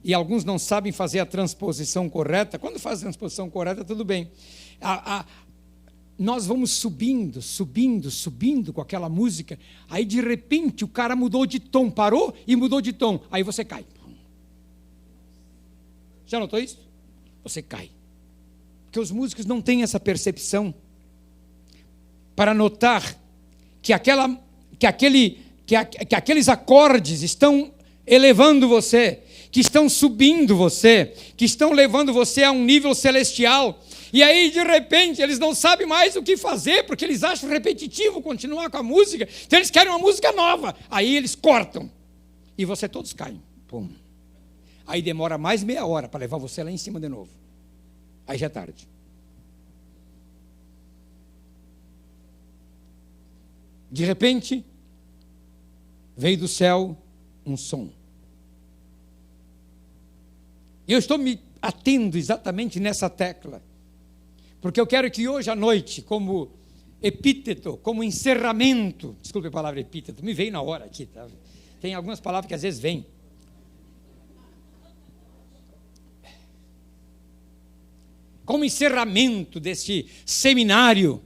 e alguns não sabem fazer a transposição correta, quando faz a transposição correta, tudo bem. Nós vamos subindo com aquela música, aí de repente o cara mudou de tom, parou e mudou de tom, aí você cai. Já notou isso? Você cai. Porque os músicos não têm essa percepção para notar que aqueles acordes estão elevando você, que estão subindo você, que estão levando você a um nível celestial. E aí, de repente, eles não sabem mais o que fazer, porque eles acham repetitivo continuar com a música, então eles querem uma música nova. Aí eles cortam, e você todos caem. Pum. Aí demora mais meia hora para levar você lá em cima de novo. Aí já é tarde. De repente, veio do céu um som. E eu estou me atendo exatamente nessa tecla, porque eu quero que hoje à noite, como epíteto, como encerramento, desculpe a palavra epíteto, me veio na hora aqui, tá? Tem algumas palavras que às vezes vêm. Como encerramento deste seminário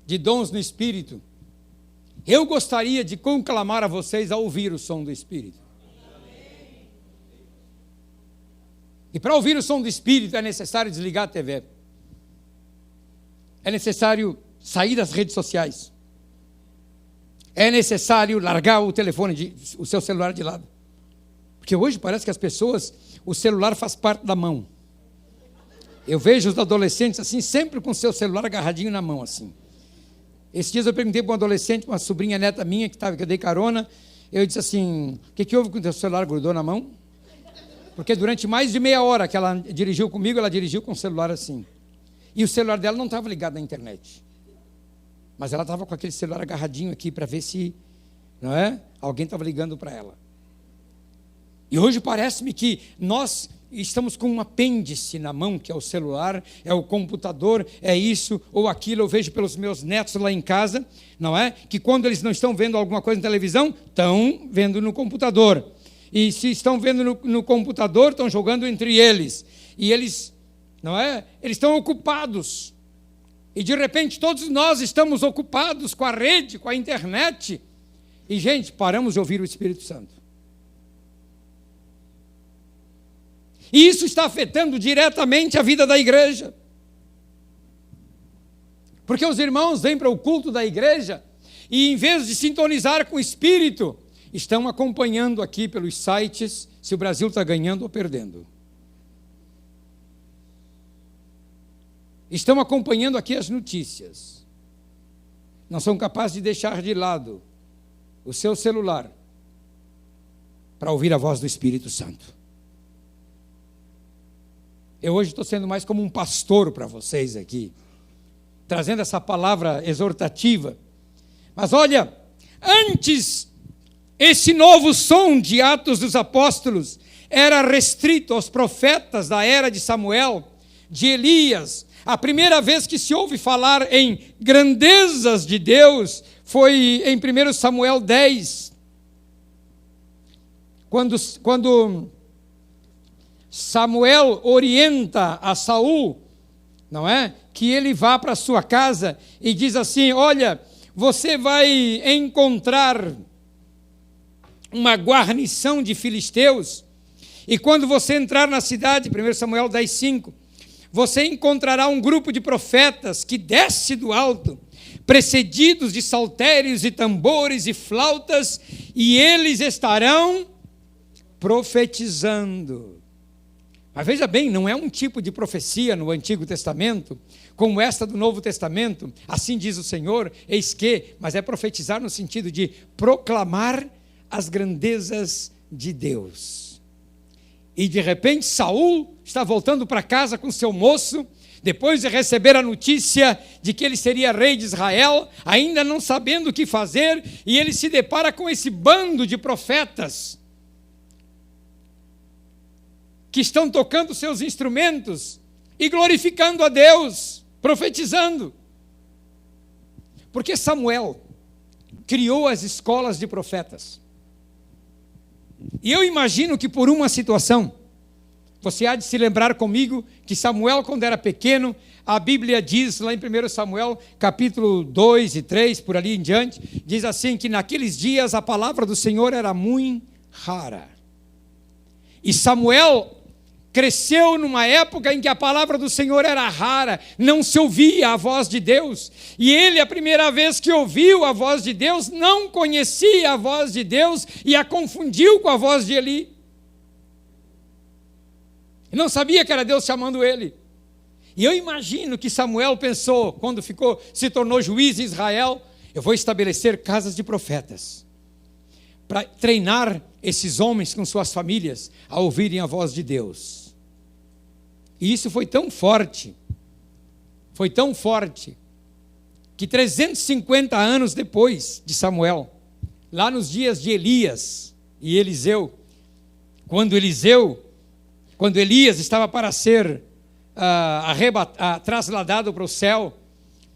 de dons no Espírito, eu gostaria de conclamar a vocês a ouvir o som do Espírito. E para ouvir o som do Espírito é necessário desligar a TV. É necessário sair das redes sociais. É necessário largar o telefone, o seu celular de lado. Porque hoje parece que as pessoas, o celular faz parte da mão. Eu vejo os adolescentes assim, sempre com o seu celular agarradinho na mão, assim. Esses dias eu perguntei para um adolescente, uma sobrinha neta minha, que eu dei carona, eu disse assim, o que houve com o teu celular, grudou na mão? Porque durante mais de meia hora que ela dirigiu comigo, ela dirigiu com o celular assim. E o celular dela não estava ligado na internet. Mas ela estava com aquele celular agarradinho aqui para ver se, não é? Alguém estava ligando para ela. E hoje parece-me que nós estamos com um apêndice na mão, que é o celular, é o computador, é isso ou aquilo. Eu vejo pelos meus netos lá em casa, não é? Que quando eles não estão vendo alguma coisa na televisão, estão vendo no computador. E se estão vendo no computador, estão jogando entre eles. E eles, não é? Eles estão ocupados. E de repente todos nós estamos ocupados com a rede, com a internet. E, gente, paramos de ouvir o Espírito Santo. E isso está afetando diretamente a vida da igreja. Porque os irmãos vêm para o culto da igreja e, em vez de sintonizar com o Espírito, estão acompanhando aqui pelos sites se o Brasil está ganhando ou perdendo. Estão acompanhando aqui as notícias. Não são capazes de deixar de lado o seu celular para ouvir a voz do Espírito Santo. Eu hoje estou sendo mais como um pastor para vocês aqui, trazendo essa palavra exortativa. Mas olha, antes, esse novo som de Atos dos Apóstolos era restrito aos profetas da era de Samuel, de Elias. A primeira vez que se ouve falar em grandezas de Deus foi em 1 Samuel 10, quando Samuel orienta a Saul, não é? Que ele vá para a sua casa e diz assim: olha, você vai encontrar uma guarnição de filisteus, e quando você entrar na cidade, 1 Samuel 10:5, você encontrará um grupo de profetas que desce do alto, precedidos de saltérios e tambores e flautas, e eles estarão profetizando. Mas veja bem, não é um tipo de profecia no Antigo Testamento, como esta do Novo Testamento, assim diz o Senhor, eis que, mas é profetizar no sentido de proclamar as grandezas de Deus. E de repente Saul está voltando para casa com seu moço, depois de receber a notícia de que ele seria rei de Israel, ainda não sabendo o que fazer, e ele se depara com esse bando de profetas, que estão tocando seus instrumentos e glorificando a Deus, profetizando. Porque Samuel criou as escolas de profetas. E eu imagino que por uma situação, você há de se lembrar comigo que Samuel, quando era pequeno, a Bíblia diz lá em 1 Samuel, capítulo 2 e 3, por ali em diante, diz assim que naqueles dias a palavra do Senhor era muito rara. E Samuel cresceu numa época em que a palavra do Senhor era rara, não se ouvia a voz de Deus. E ele, a primeira vez que ouviu a voz de Deus, não conhecia a voz de Deus e a confundiu com a voz de Eli. E não sabia que era Deus chamando ele. E eu imagino que Samuel pensou, quando se tornou juiz em Israel, eu vou estabelecer casas de profetas, para treinar esses homens com suas famílias a ouvirem a voz de Deus. E isso foi tão forte, que 350 anos depois de Samuel, lá nos dias de Elias e Eliseu, quando Elias estava para ser trasladado para o céu,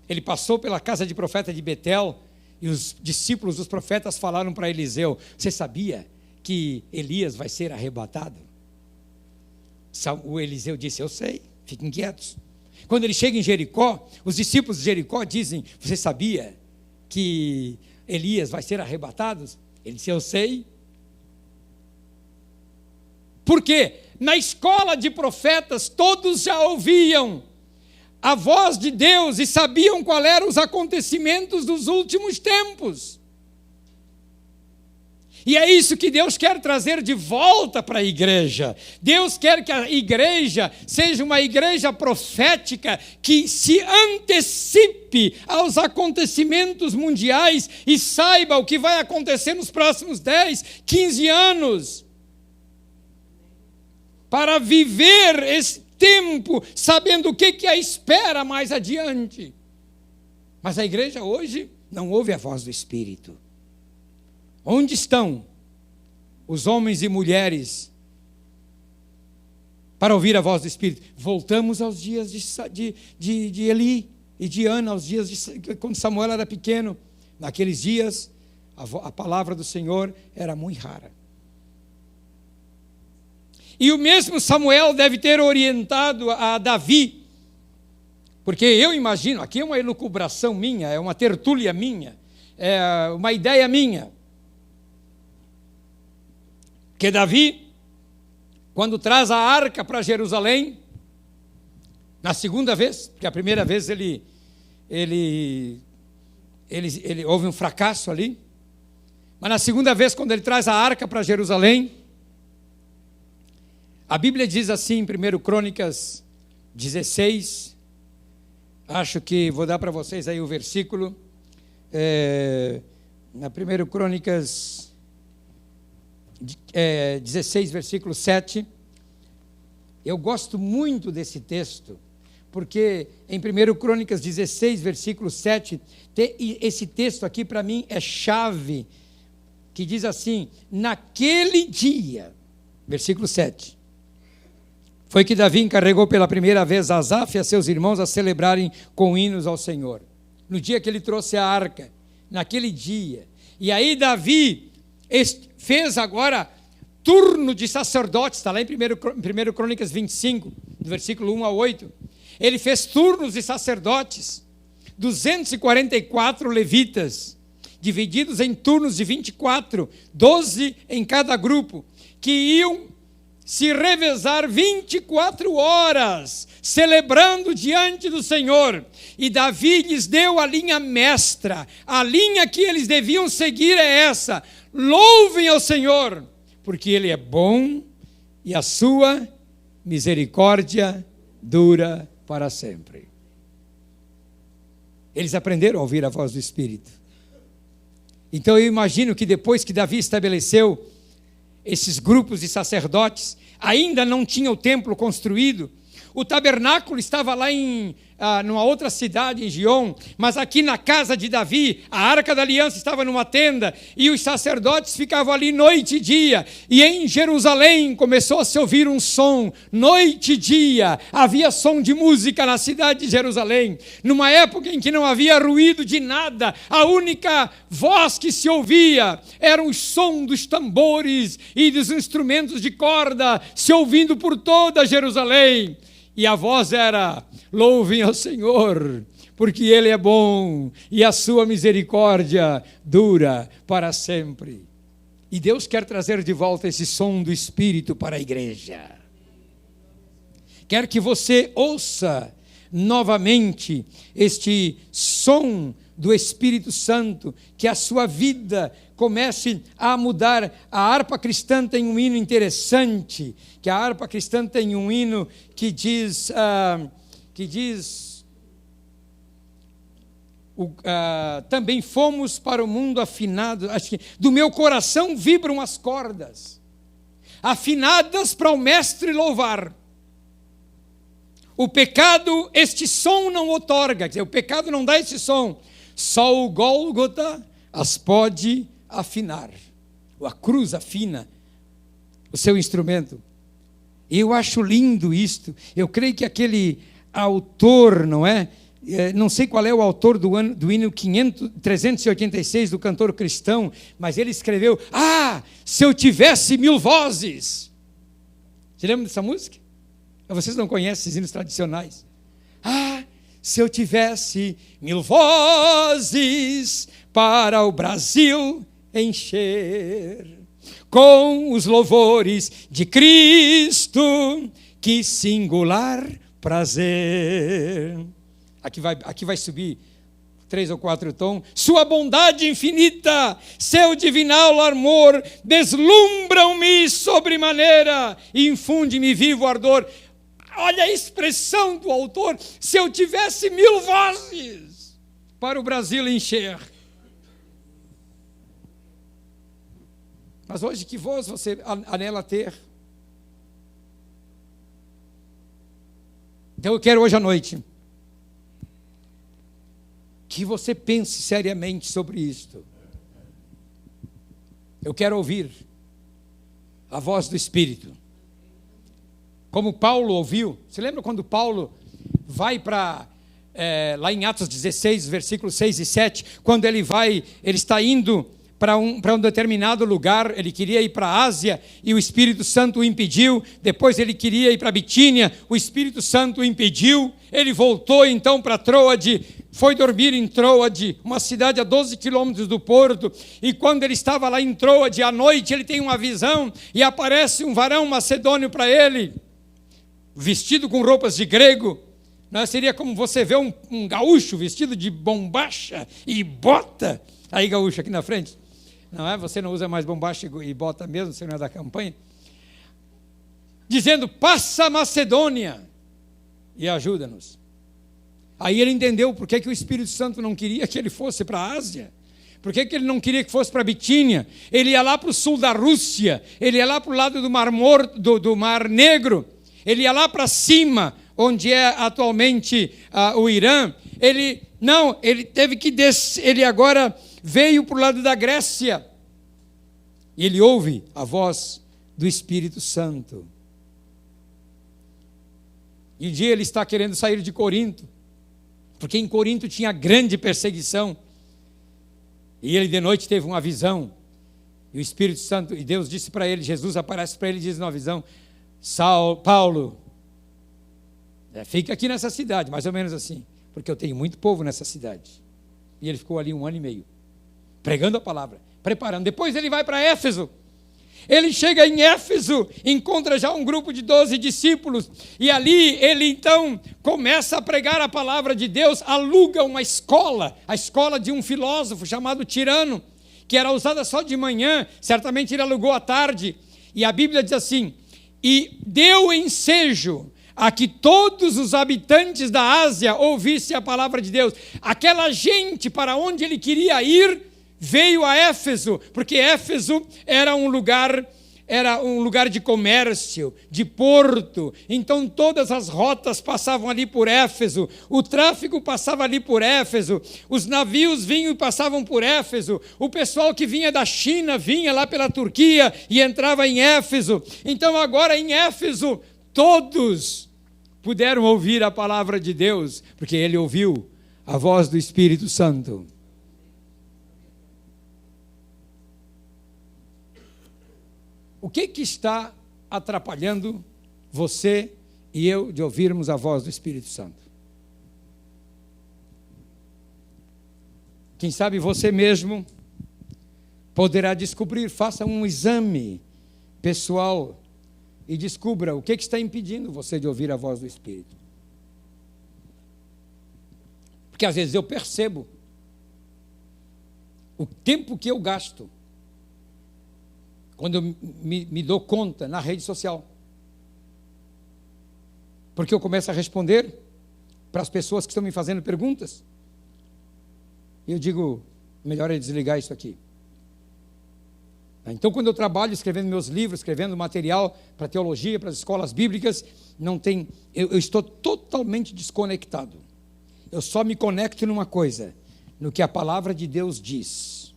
ele passou pela casa de profeta de Betel, e os discípulos dos profetas falaram para Eliseu: você sabia que Elias vai ser arrebatado? O Eliseu disse: eu sei, fiquem quietos. Quando ele chega em Jericó, os discípulos de Jericó dizem: você sabia que Elias vai ser arrebatado? Ele disse: eu sei. Por quê? Na escola de profetas, todos já ouviam a voz de Deus e sabiam quais eram os acontecimentos dos últimos tempos. E é isso que Deus quer trazer de volta para a igreja. Deus quer que a igreja seja uma igreja profética que se antecipe aos acontecimentos mundiais e saiba o que vai acontecer nos próximos 10, 15 anos. Para viver esse tempo sabendo o que a espera mais adiante. Mas a igreja hoje não ouve a voz do Espírito. Onde estão os homens e mulheres para ouvir a voz do Espírito? Voltamos aos dias de Eli e de Ana, aos dias quando Samuel era pequeno. Naqueles dias, a palavra do Senhor era muito rara. E o mesmo Samuel deve ter orientado a Davi Porque eu imagino, aqui é uma elucubração minha, é uma tertúlia minha, é uma ideia minha, que Davi, quando traz a arca para Jerusalém, na segunda vez, porque a primeira vez houve um fracasso ali, mas na segunda vez, quando ele traz a arca para Jerusalém, a Bíblia diz assim, em 1 Crônicas 16, acho que vou dar para vocês aí o versículo, na 1 Crônicas 16, versículo 7, eu gosto muito desse texto, porque em 1 Crônicas 16, versículo 7, esse texto aqui para mim é chave, que diz assim, naquele dia, versículo 7, foi que Davi encarregou pela primeira vez a Asaf e a seus irmãos a celebrarem com hinos ao Senhor. No dia que ele trouxe a arca, naquele dia. E aí Davi fez agora turno de sacerdotes, está lá em 1 Crônicas 25, do versículo 1 a 8. Ele fez turnos de sacerdotes, 244 levitas, divididos em turnos de 24, 12 em cada grupo, que iam se revezar 24 horas, celebrando diante do Senhor. E Davi lhes deu a linha mestra, a linha que eles deviam seguir é essa: louvem ao Senhor, porque Ele é bom e a sua misericórdia dura para sempre. Eles aprenderam a ouvir a voz do Espírito. Então eu imagino que depois que Davi estabeleceu esses grupos de sacerdotes, ainda não tinha o templo construído, o tabernáculo estava lá numa outra cidade, em Gion, mas aqui na casa de Davi, a Arca da Aliança estava numa tenda, e os sacerdotes ficavam ali noite e dia, e em Jerusalém começou a se ouvir um som, noite e dia, havia som de música na cidade de Jerusalém, numa época em que não havia ruído de nada, a única voz que se ouvia era o som dos tambores e dos instrumentos de corda, se ouvindo por toda Jerusalém. E a voz era: louvem ao Senhor, porque Ele é bom e a sua misericórdia dura para sempre. E Deus quer trazer de volta esse som do Espírito para a igreja. Quer que você ouça novamente este som do Espírito Santo, que a sua vida comece a mudar. A harpa cristã tem um hino interessante, que a harpa cristã tem um hino que diz também fomos para o mundo afinados, acho que do meu coração vibram as cordas, afinadas para o mestre louvar. O pecado este som não outorga, quer dizer, o pecado não dá esse som, só o Gólgota as pode afinar. A cruz afina o seu instrumento. Eu acho lindo isto. Eu creio que aquele autor, não é? Não sei qual é o autor do hino 386 do cantor cristão, mas ele escreveu: se eu tivesse 1000 vozes. Você lembra dessa música? Vocês não conhecem esses hinos tradicionais? Se eu tivesse 1000 vozes para o Brasil encher com os louvores de Cristo, que singular prazer. Aqui vai subir 3 ou 4 tons. Sua bondade infinita, seu divinal amor, deslumbram-me sobremaneira e infunde-me vivo ardor. Olha a expressão do autor: se eu tivesse 1000 vozes para o Brasil encher. Mas hoje, que voz você anela ter? Então eu quero hoje à noite que você pense seriamente sobre isto. Eu quero ouvir a voz do Espírito. Como Paulo ouviu. Você lembra quando Paulo vai para, lá em Atos 16, versículos 6 e 7, quando ele está indo para um determinado lugar, ele queria ir para a Ásia e o Espírito Santo o impediu. Depois ele queria ir para Bitínia, o Espírito Santo o impediu. Ele voltou então para Troade, foi dormir em Troade, uma cidade a 12 quilômetros do porto, e quando ele estava lá em Troade, à noite ele tem uma visão, e aparece um varão macedônio para ele, vestido com roupas de grego. Não, seria como você vê um gaúcho vestido de bombacha e bota. Aí, gaúcho, aqui na frente. Não é? Você não usa mais bombacha e bota mesmo, você não é da campanha. Dizendo, passa a Macedônia e ajuda-nos. Aí ele entendeu por que o Espírito Santo não queria que ele fosse para a Ásia. Por que ele não queria que fosse para a Bitínia? Ele ia lá para o sul da Rússia, ele ia lá para o lado do Mar Negro, ele ia lá para cima, onde é atualmente o Irã. Ele teve que descer, ele agora veio para o lado da Grécia. E ele ouve a voz do Espírito Santo. E um dia ele está querendo sair de Corinto, porque em Corinto tinha grande perseguição. E ele de noite teve uma visão. E o Espírito Santo, e Deus disse para ele, Jesus aparece para ele e diz numa visão, Paulo, fica aqui nessa cidade, mais ou menos assim, porque eu tenho muito povo nessa cidade. E ele ficou ali 1 ano e meio, pregando a palavra, preparando. Depois ele vai para Éfeso. Ele chega em Éfeso, encontra já um grupo de 12 discípulos, e ali ele então começa a pregar a palavra de Deus, aluga uma escola, a escola de um filósofo chamado Tirano, que era usada só de manhã, certamente ele alugou à tarde, e a Bíblia diz assim, e deu ensejo a que todos os habitantes da Ásia ouvissem a palavra de Deus. Aquela gente para onde ele queria ir, veio a Éfeso, porque Éfeso era um lugar de comércio, de porto. Então todas as rotas passavam ali por Éfeso, o tráfego passava ali por Éfeso, os navios vinham e passavam por Éfeso, o pessoal que vinha da China vinha lá pela Turquia e entrava em Éfeso. Então agora em Éfeso todos puderam ouvir a palavra de Deus, porque ele ouviu a voz do Espírito Santo. O que está atrapalhando você e eu de ouvirmos a voz do Espírito Santo? Quem sabe você mesmo poderá descobrir, faça um exame pessoal e descubra o que está impedindo você de ouvir a voz do Espírito. Porque às vezes eu percebo o tempo que eu gasto quando eu me dou conta na rede social. Porque eu começo a responder para as pessoas que estão me fazendo perguntas. E eu digo, melhor é desligar isso aqui. Então, quando eu trabalho escrevendo meus livros, escrevendo material para teologia, para as escolas bíblicas, eu estou totalmente desconectado. Eu só me conecto numa coisa, no que a palavra de Deus diz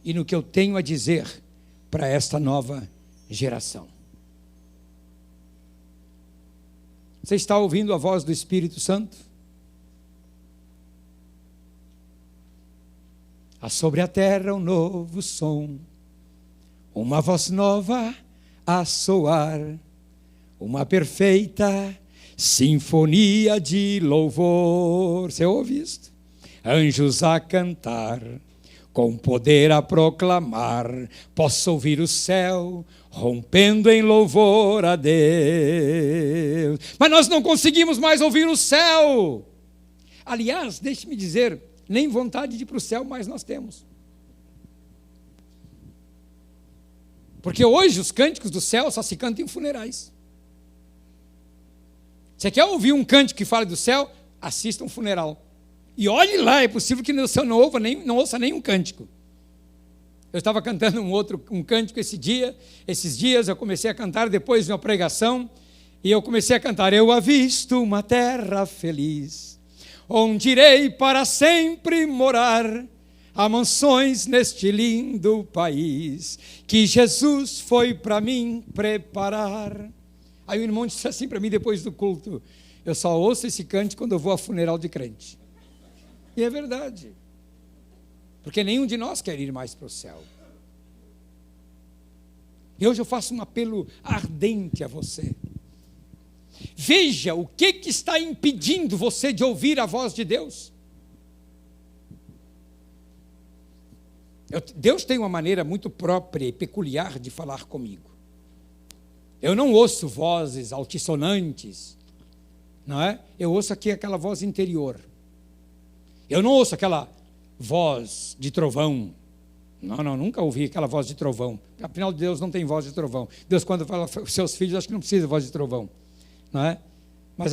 e no que eu tenho a dizer para esta nova geração. Você está ouvindo a voz do Espírito Santo? Há sobre a terra um novo som, uma voz nova a soar, uma perfeita sinfonia de louvor. Você ouve isto? Anjos a cantar, com poder a proclamar, posso ouvir o céu rompendo em louvor a Deus. Mas nós não conseguimos mais ouvir o céu. Aliás, deixe-me dizer, nem vontade de ir para o céu mais nós temos. Porque hoje os cânticos do céu só se cantam em funerais. Você quer ouvir um cântico que fale do céu? Assista um funeral. E olhe lá, é possível que você não ouça nenhum cântico. Eu estava cantando um cântico esses dias eu comecei a cantar depois de uma pregação, e eu comecei a cantar, eu avisto uma terra feliz, onde irei para sempre morar, há mansões neste lindo país, que Jesus foi para mim preparar. Aí o irmão disse assim para mim depois do culto, eu só ouço esse cântico quando eu vou a funeral de crente. E é verdade, porque nenhum de nós quer ir mais para o céu. E hoje eu faço um apelo ardente a você. Veja o que está impedindo você de ouvir a voz de Deus. Deus tem uma maneira muito própria e peculiar de falar comigo. Eu não ouço vozes altissonantes, não é? Eu ouço aqui aquela voz interior. Eu não ouço aquela voz de trovão. Não, nunca ouvi aquela voz de trovão. Afinal, Deus não tem voz de trovão. Deus, quando fala para os seus filhos, acho que não precisa de voz de trovão, não é? Mas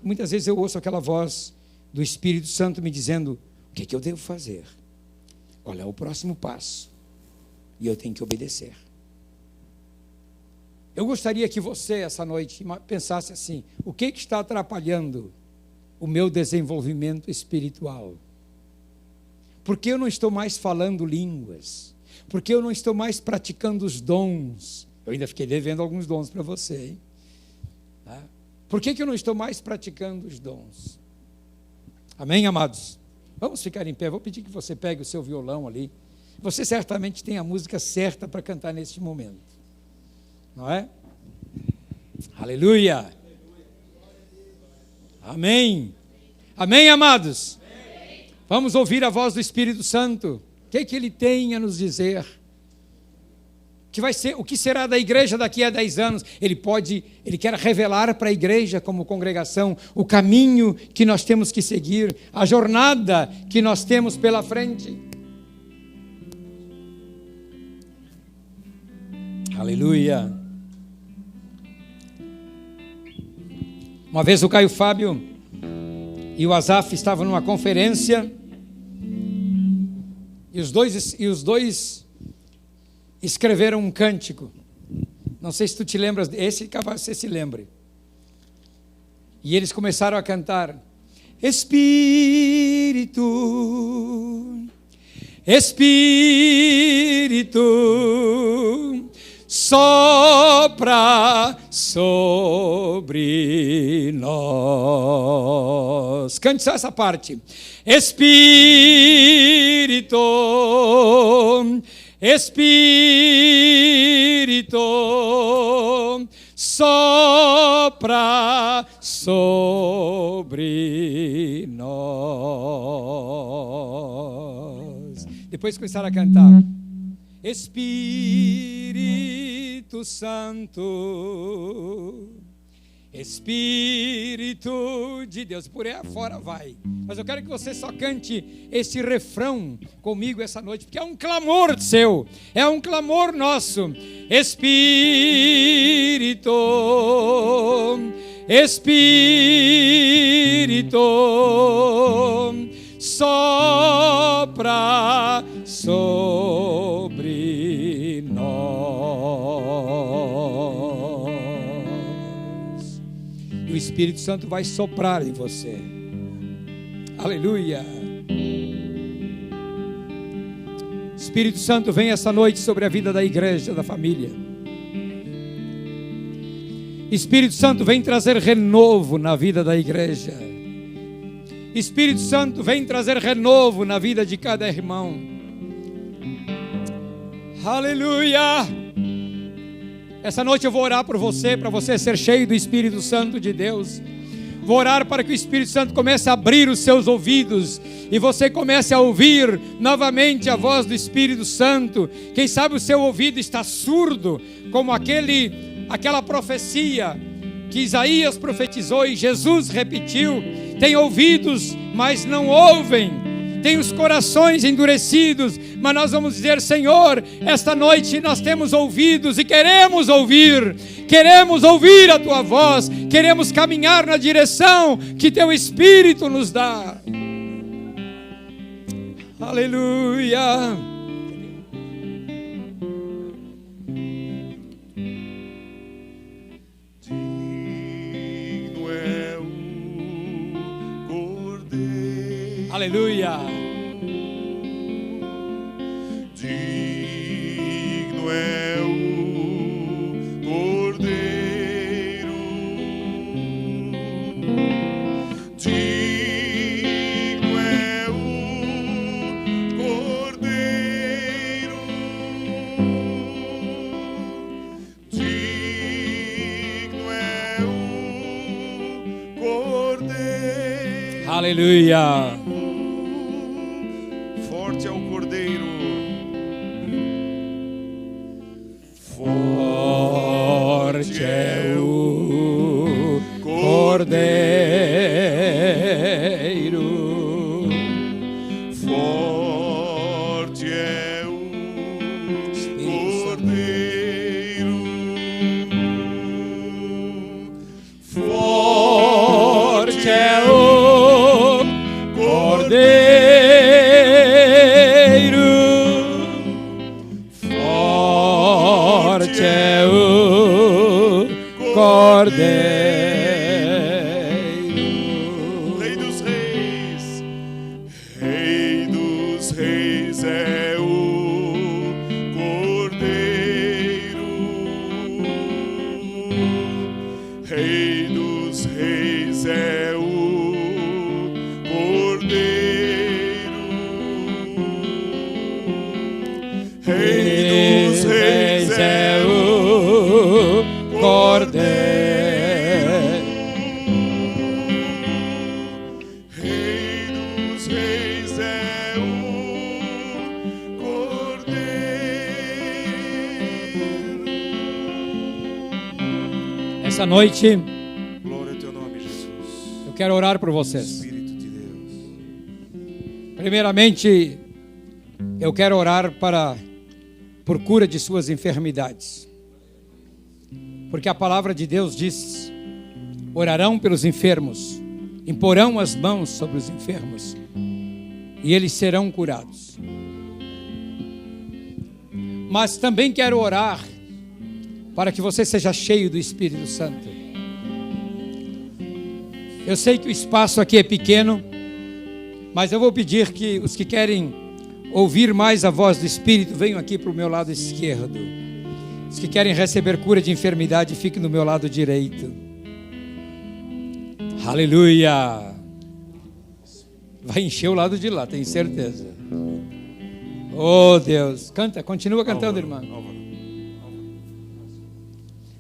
muitas vezes eu ouço aquela voz do Espírito Santo me dizendo: o que eu devo fazer? Qual é o próximo passo? E eu tenho que obedecer. Eu gostaria que você, essa noite, pensasse assim: o que está atrapalhando o meu desenvolvimento espiritual? Por que eu não estou mais falando línguas? Por que eu não estou mais praticando os dons? Eu ainda fiquei devendo alguns dons para você, hein? Tá? Por que eu não estou mais praticando os dons? Amém, amados? Vamos ficar em pé. Vou pedir que você pegue o seu violão ali. Você certamente tem a música certa para cantar neste momento, não é? Aleluia! Amém! Amém, amados? Vamos ouvir a voz do Espírito Santo. O que Ele tem a nos dizer? O que será da igreja daqui a 10 anos? Ele quer revelar para a igreja como congregação o caminho que nós temos que seguir, a jornada que nós temos pela frente. Aleluia. Uma vez o Caio Fábio e o Asaf estavam numa conferência e os dois escreveram um cântico. Não sei se tu te lembras, esse capaz você se lembre. E eles começaram a cantar: Espírito, Espírito, sopra sobre nós. Cante só essa parte. Espírito, Espírito, sopra sobre nós. Depois começaram a cantar: Espírito Santo, Espírito de Deus. Por aí afora vai. Mas eu quero que você só cante esse refrão comigo essa noite, porque é um clamor seu, é um clamor nosso. Espírito, Espírito, sopra sobre nós. E o Espírito Santo vai soprar em você. Aleluia. Espírito Santo, vem essa noite sobre a vida da igreja, da família. Espírito Santo, vem trazer renovo na vida da igreja. Espírito Santo, vem trazer renovo na vida de cada irmão. Aleluia. Essa noite eu vou orar por você, para você ser cheio do Espírito Santo de Deus. Vou orar para que o Espírito Santo comece a abrir os seus ouvidos e você comece a ouvir novamente a voz do Espírito Santo. Quem sabe o seu ouvido está surdo, como aquela profecia que Isaías profetizou e Jesus repetiu. Tem ouvidos, mas não ouvem. Tem os corações endurecidos, mas nós vamos dizer: Senhor, esta noite nós temos ouvidos e queremos ouvir a Tua voz, queremos caminhar na direção que Teu Espírito nos dá. Aleluia. Aleluia. Digno é o Cordeiro. Digno é o Cordeiro. Aleluia. Forte é o Cordeiro. Forte é o Cordeiro. Forte é o Cordeiro. Forte é o Cordeiro. Forte é o Cordeiro. Rei dos Reis. Rei dos Reis é o Cordeiro. Rei dos Reis é o Cordeiro. Rei dos Reis é o Cordeiro. Rei dos Reis é o Cordeiro. Essa noite Glória ao teu nome, Jesus. eu quero orar por vocês. Espírito de Deus. Primeiramente, eu quero orar por cura de suas enfermidades. Porque a palavra de Deus diz: orarão pelos enfermos, imporão as mãos sobre os enfermos e eles serão curados. Mas também quero orar para que você seja cheio do Espírito Santo. Eu sei que o espaço aqui é pequeno, mas eu vou pedir que os que querem ouvir mais a voz do Espírito venham aqui para o meu lado esquerdo. Os que querem receber cura de enfermidade, fiquem no meu lado direito. Aleluia! Vai encher o lado de lá, tenho certeza. Oh Deus, canta, continua cantando, irmã.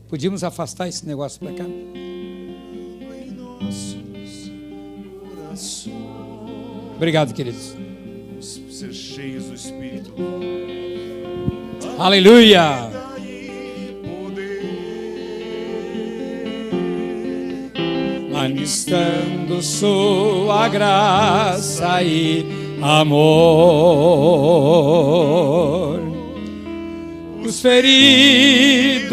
Podíamos afastar esse negócio para cá? Em nossos corações. Obrigado, queridos. Vamos ser cheios do Espírito. Aleluia! Manifestando sua graça e amor. Os feridos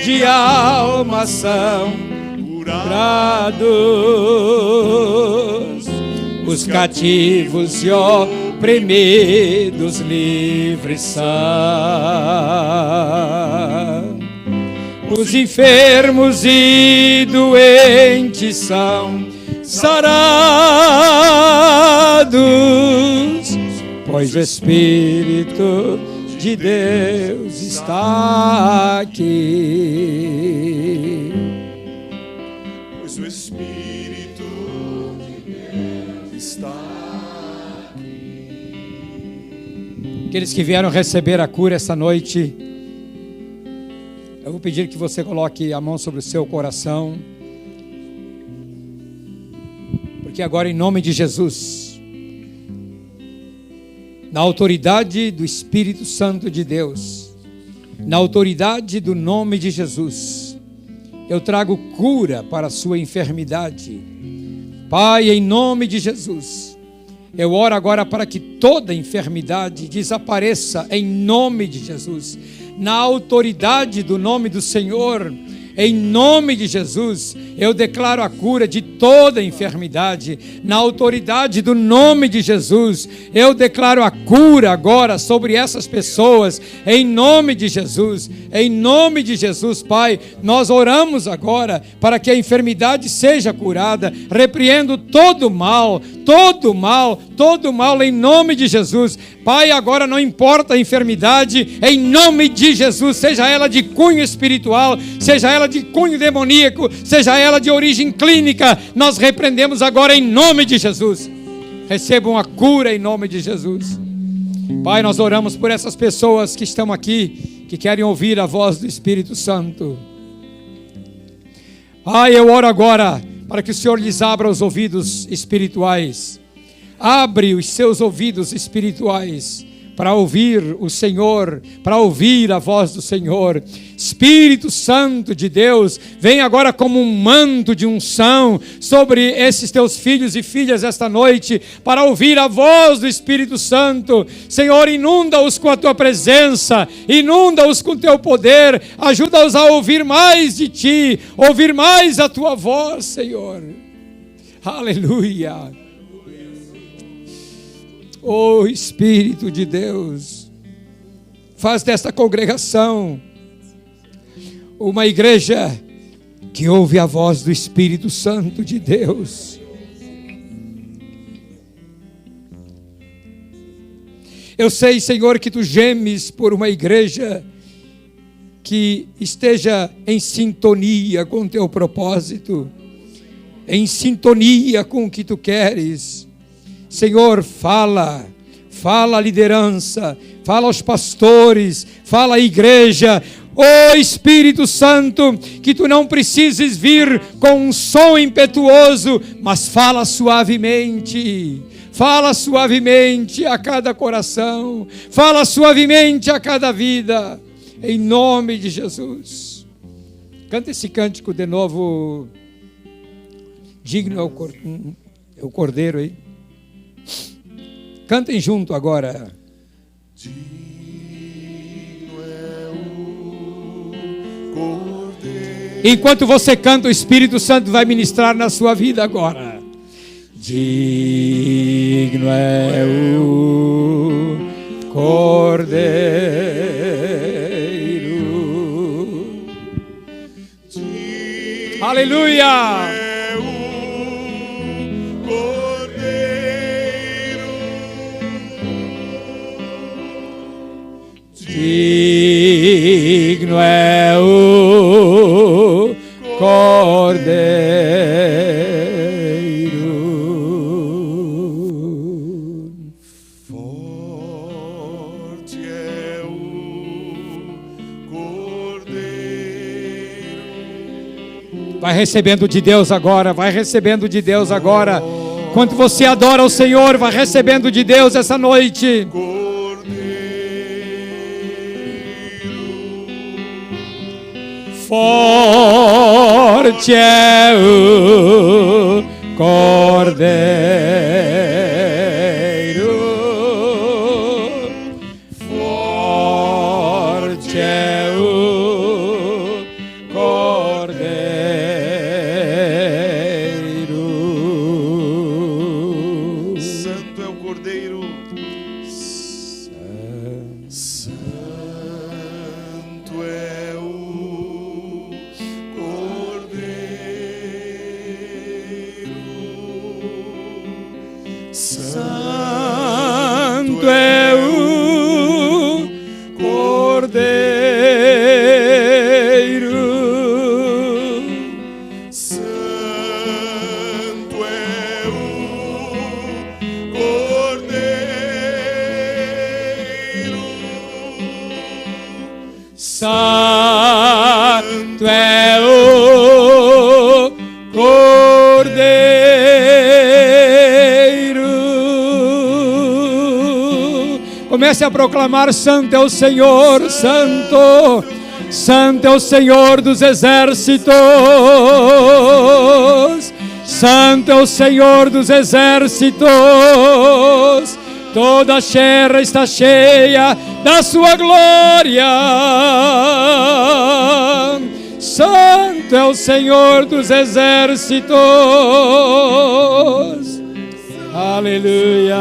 de alma são curados, os cativos e oprimidos livres são, os enfermos e doentes são sarados, pois o Espírito de Deus está aqui. Pois o Espírito de Deus está aqui. Aqueles que vieram receber a cura essa noite, eu vou pedir que você coloque a mão sobre o seu coração, porque agora, em nome de Jesus, na autoridade do Espírito Santo de Deus, na autoridade do nome de Jesus, eu trago cura para a sua enfermidade. Pai, em nome de Jesus, eu oro agora para que toda enfermidade desapareça em nome de Jesus, na autoridade do nome do Senhor. Em nome de Jesus, eu declaro a cura de toda enfermidade. Na autoridade do nome de Jesus, eu declaro a cura agora sobre essas pessoas. Em nome de Jesus, Pai, nós oramos agora para que a enfermidade seja curada. Repreendo todo mal em nome de Jesus. Pai, agora não importa a enfermidade, em nome de Jesus, seja ela de cunho espiritual, seja ela de cunho demoníaco, seja ela de origem clínica, nós repreendemos agora em nome de Jesus. Recebam a cura em nome de Jesus. Pai, nós oramos por essas pessoas que estão aqui, que querem ouvir a voz do Espírito Santo. Pai, eu oro agora para que o Senhor lhes abra os ouvidos espirituais. Abre os seus ouvidos espirituais para ouvir o Senhor, para ouvir a voz do Senhor. Espírito Santo de Deus, vem agora como um manto de unção sobre esses teus filhos e filhas esta noite, para ouvir a voz do Espírito Santo. Senhor, inunda-os com a tua presença, inunda-os com o teu poder, ajuda-os a ouvir mais de ti, ouvir mais a tua voz, Senhor. Aleluia. Oh Espírito de Deus, faz desta congregação uma igreja que ouve a voz do Espírito Santo de Deus. Eu sei, Senhor, que tu gemes por uma igreja que esteja em sintonia com o teu propósito, em sintonia com o que tu queres. Senhor, fala a liderança, fala aos pastores, fala à igreja. Ó Espírito Santo, que tu não precises vir com um som impetuoso, mas fala suavemente a cada coração, fala suavemente a cada vida, em nome de Jesus. Canta esse cântico de novo. Digno é o Cordeiro aí. Cantem junto agora. Digno é o Cordeiro. Enquanto você canta, o Espírito Santo vai ministrar na sua vida agora. Digno é o Cordeiro. Aleluia! Digno é o Cordeiro. Forte é o Cordeiro. Vai recebendo de Deus agora, vai recebendo de Deus agora. Quando você adora o Senhor, vai recebendo de Deus essa noite. Forte é o Cordeiro, forte é o Cordeiro. Santo é o Cordeiro. Santo é o Santo é o Cordeiro. Santo é o Cordeiro. Santo é o Cordeiro. Comece a proclamar: Santo é o Senhor, Santo, Santo é o Senhor dos exércitos, Santo é o Senhor dos exércitos. Toda a terra está cheia da sua glória. Santo é o Senhor dos exércitos. Aleluia.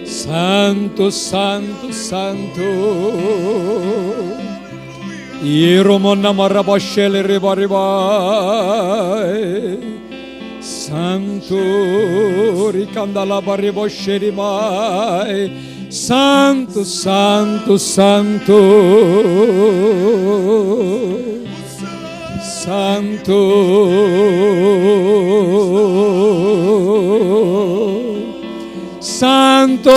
Santo, Santo, Santo. Iromona marabashele ribaribai. Santo, ricandala baribosheri mai. Santo, Santo, Santo. Santo. Santo,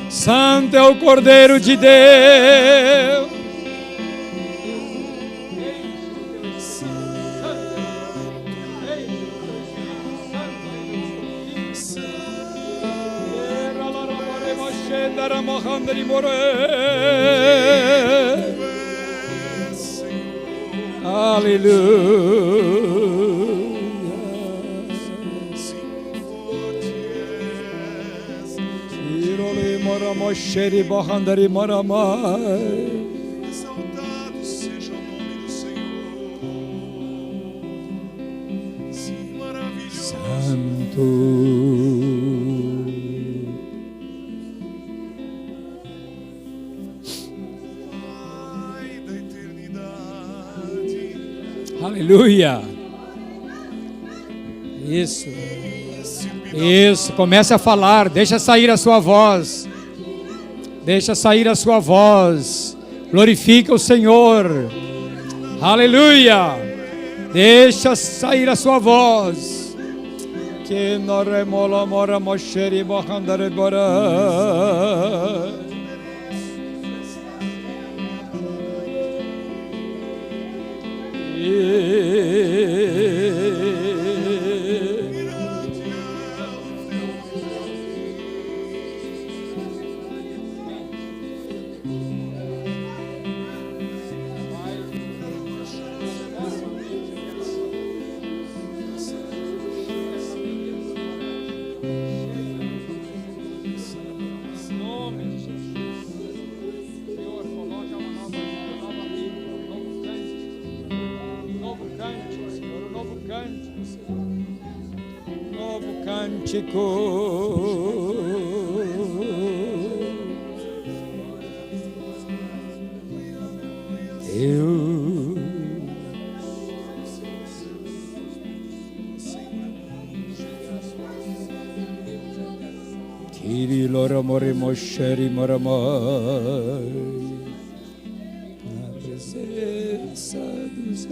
Santo é o Cordeiro de Deus. Exaltado seja o nome do Senhor. Sim, maravilhoso. Santo. Pai da eternidade. Aleluia. Isso. Isso. Comece a falar. Deixa sair a sua voz. Deixa sair a sua voz. Glorifica o Senhor. Aleluia. Deixa sair a sua voz. Que noremola mora mosheri bahandare bora. Mosheri Moramai, na presença dos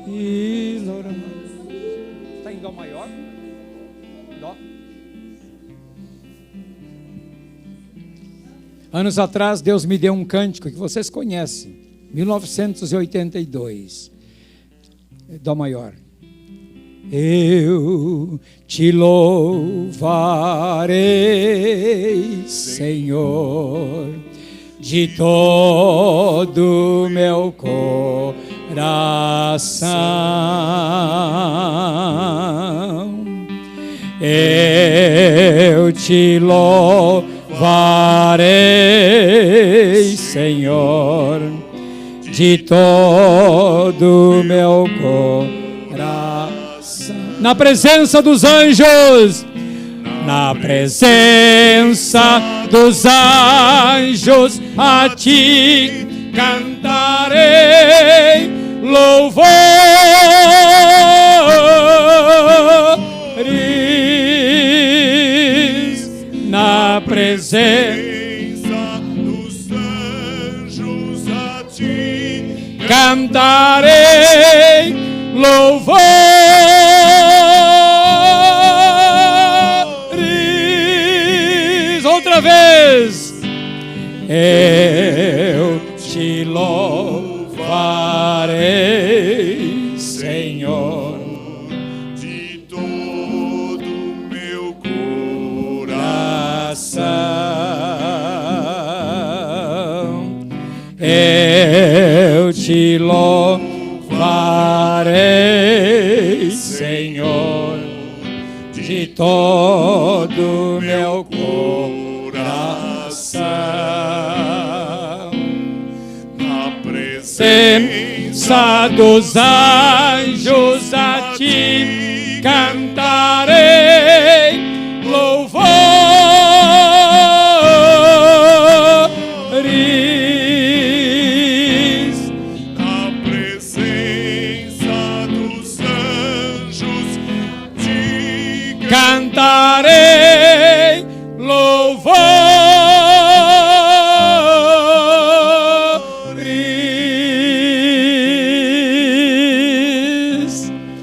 e Loramai. Está em Dó maior? Dó. Anos atrás, Deus me deu um cântico que vocês conhecem, 1982, Dó maior. Eu te louvarei, Senhor, de todo meu coração. Eu te louvarei, Senhor, de todo meu coração. Na presença dos anjos, na presença dos anjos, a ti cantarei louvores. Na presença dos anjos, a ti cantarei louvores. Outra vez, eu te louvarei, Senhor, de todo meu coração. Eu te louvarei, Senhor, de todo meu coração. Na presença Dos anjos a ti cantarei louvores. na presença dos anjos, te Cantarei louvores.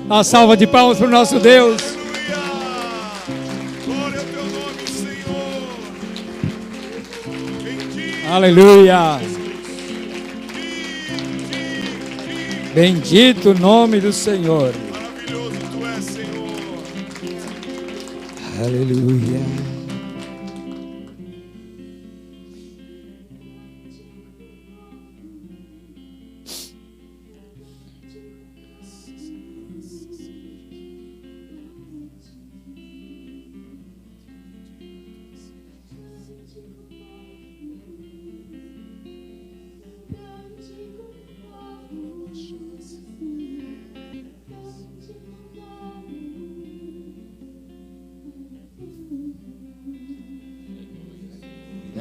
A salva de palmas para o nosso Deus. Glória ao teu nome, Senhor. Em Aleluia. Bendito o nome do Senhor. Maravilhoso tu és, Senhor. Aleluia.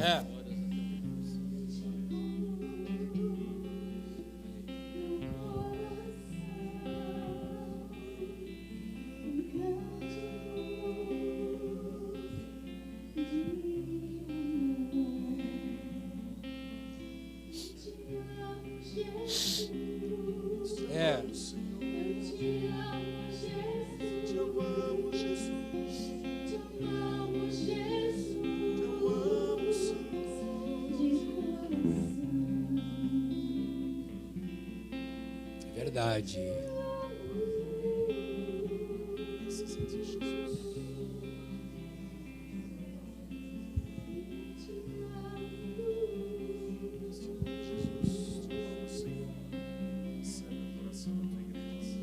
É. É. Te amamos, Jesus. Te amamos, É verdade. Graças a ti, Jesus. Jesus, te amo, Senhor. Recebe o coração da tua igreja.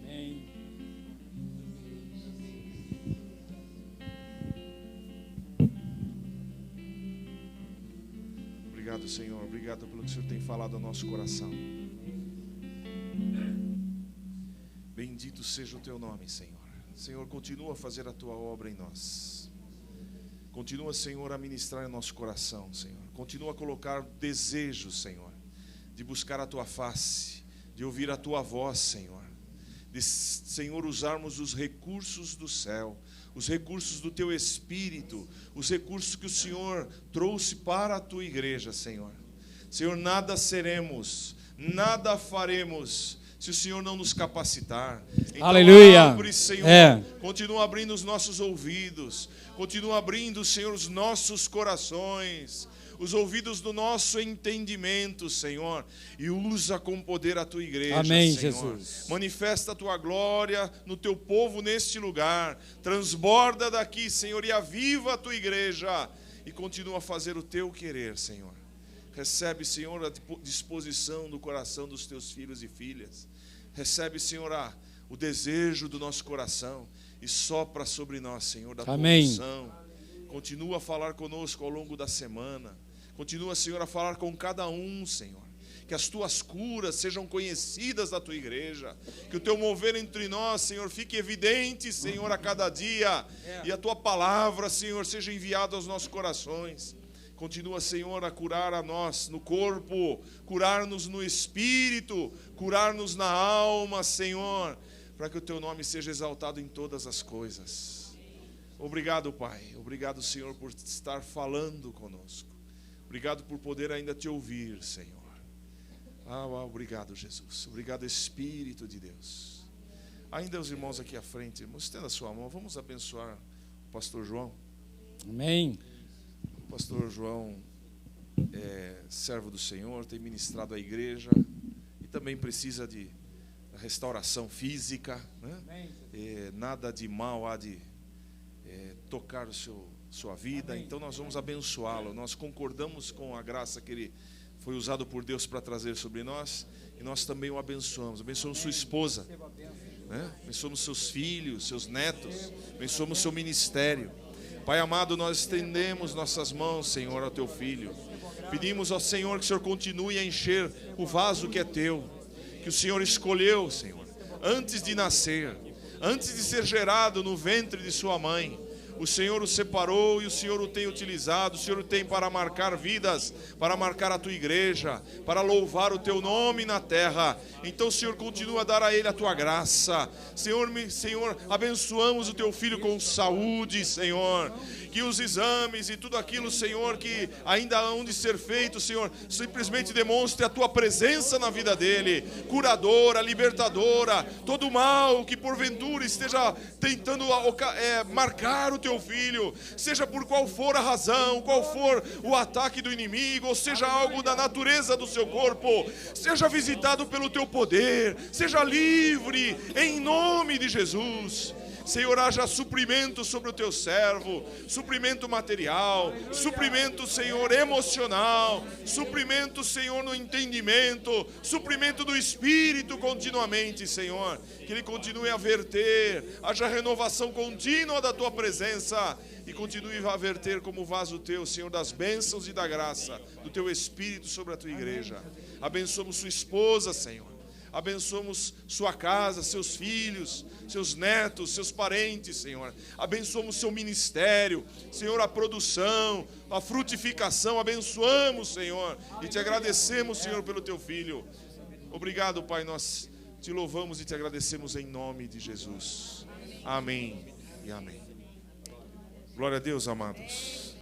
Amém. Obrigado, Senhor. Obrigado pelo que o Senhor tem falado ao nosso coração. Bendito seja o teu nome, Senhor. Senhor, continua a fazer a tua obra em nós. Continua, Senhor, a ministrar em nosso coração, Senhor. Continua a colocar desejos, Senhor, de buscar a tua face, de ouvir a tua voz, Senhor. De, Senhor, usarmos os recursos do céu, os recursos do teu Espírito, os recursos que o Senhor trouxe para a tua igreja, Senhor. Senhor, nada seremos, nada faremos se o Senhor não nos capacitar. Então, Aleluia. abre, Senhor, continua abrindo os nossos ouvidos, continua abrindo, Senhor, os nossos corações, os ouvidos do nosso entendimento, Senhor, e usa com poder a tua igreja, Amém, Senhor. Jesus. Manifesta a tua glória no teu povo neste lugar, transborda daqui, Senhor, e aviva a tua igreja, e continua a fazer o teu querer, Senhor. Recebe, Senhor, a disposição do coração dos teus filhos e filhas. Recebe, Senhor, o desejo do nosso coração e sopra sobre nós, Senhor, da tua Amém. unção. Continua a falar conosco ao longo da semana. Continua, Senhor, a falar com cada um, Senhor. Que as tuas curas sejam conhecidas da tua igreja. Que o teu mover entre nós, Senhor, fique evidente, Senhor, a cada dia. E a tua palavra, Senhor, seja enviada aos nossos corações. Continua, Senhor, a curar a nós no corpo, curar-nos no espírito, curar-nos na alma, Senhor, para que o teu nome seja exaltado em todas as coisas. Obrigado, Pai. Obrigado, Senhor, por estar falando conosco. Obrigado por poder ainda te ouvir, Senhor. Obrigado, Jesus. Obrigado, Espírito de Deus. Ainda os irmãos aqui à frente, irmãos, estenda a sua mão. Vamos abençoar o pastor João. Amém. O pastor João é servo do Senhor, tem ministrado a igreja e também precisa de restauração física, né? Nada de mal há de tocar sua vida. Amém. Então nós vamos abençoá-lo. Nós concordamos com a graça que ele foi usado por Deus para trazer sobre nós, e nós também o abençoamos. Abençoamos sua esposa, né? Abençoamos seus filhos, seus netos, abençoamos seu ministério. Pai amado, nós estendemos nossas mãos, Senhor, ao teu filho. Pedimos ao Senhor que o Senhor continue a encher o vaso que é teu, que o Senhor escolheu, Senhor, antes de nascer, antes de ser gerado no ventre de sua mãe. O Senhor o separou e o Senhor o tem utilizado. O Senhor o tem para marcar vidas, para marcar a tua igreja, para louvar o teu nome na terra. Então, Senhor, continua a dar a ele a tua graça. Senhor, abençoamos o teu filho com saúde, Senhor. Que os exames e tudo aquilo, Senhor, que ainda hão de ser feito, Senhor, simplesmente demonstre a tua presença na vida dele, curadora, libertadora, todo mal que porventura esteja tentando marcar o teu filho, seja por qual for a razão, qual for o ataque do inimigo, ou seja algo da natureza do seu corpo, seja visitado pelo teu poder, seja livre, em nome de Jesus. Senhor, haja suprimento sobre o teu servo, suprimento material, suprimento, Senhor, emocional, suprimento, Senhor, no entendimento, suprimento do Espírito continuamente, Senhor, que ele continue a verter, haja renovação contínua da tua presença e continue a verter como vaso teu, Senhor, das bênçãos e da graça do teu Espírito sobre a tua igreja. Abençoamos sua esposa, Senhor. Abençoamos sua casa, seus filhos, seus netos, seus parentes, Senhor. Abençoamos seu ministério, Senhor, a produção, a frutificação. Abençoamos, Senhor, e te agradecemos, Senhor, pelo teu filho. Obrigado, Pai, nós te louvamos e te agradecemos em nome de Jesus. Amém e amém. Glória a Deus, amados.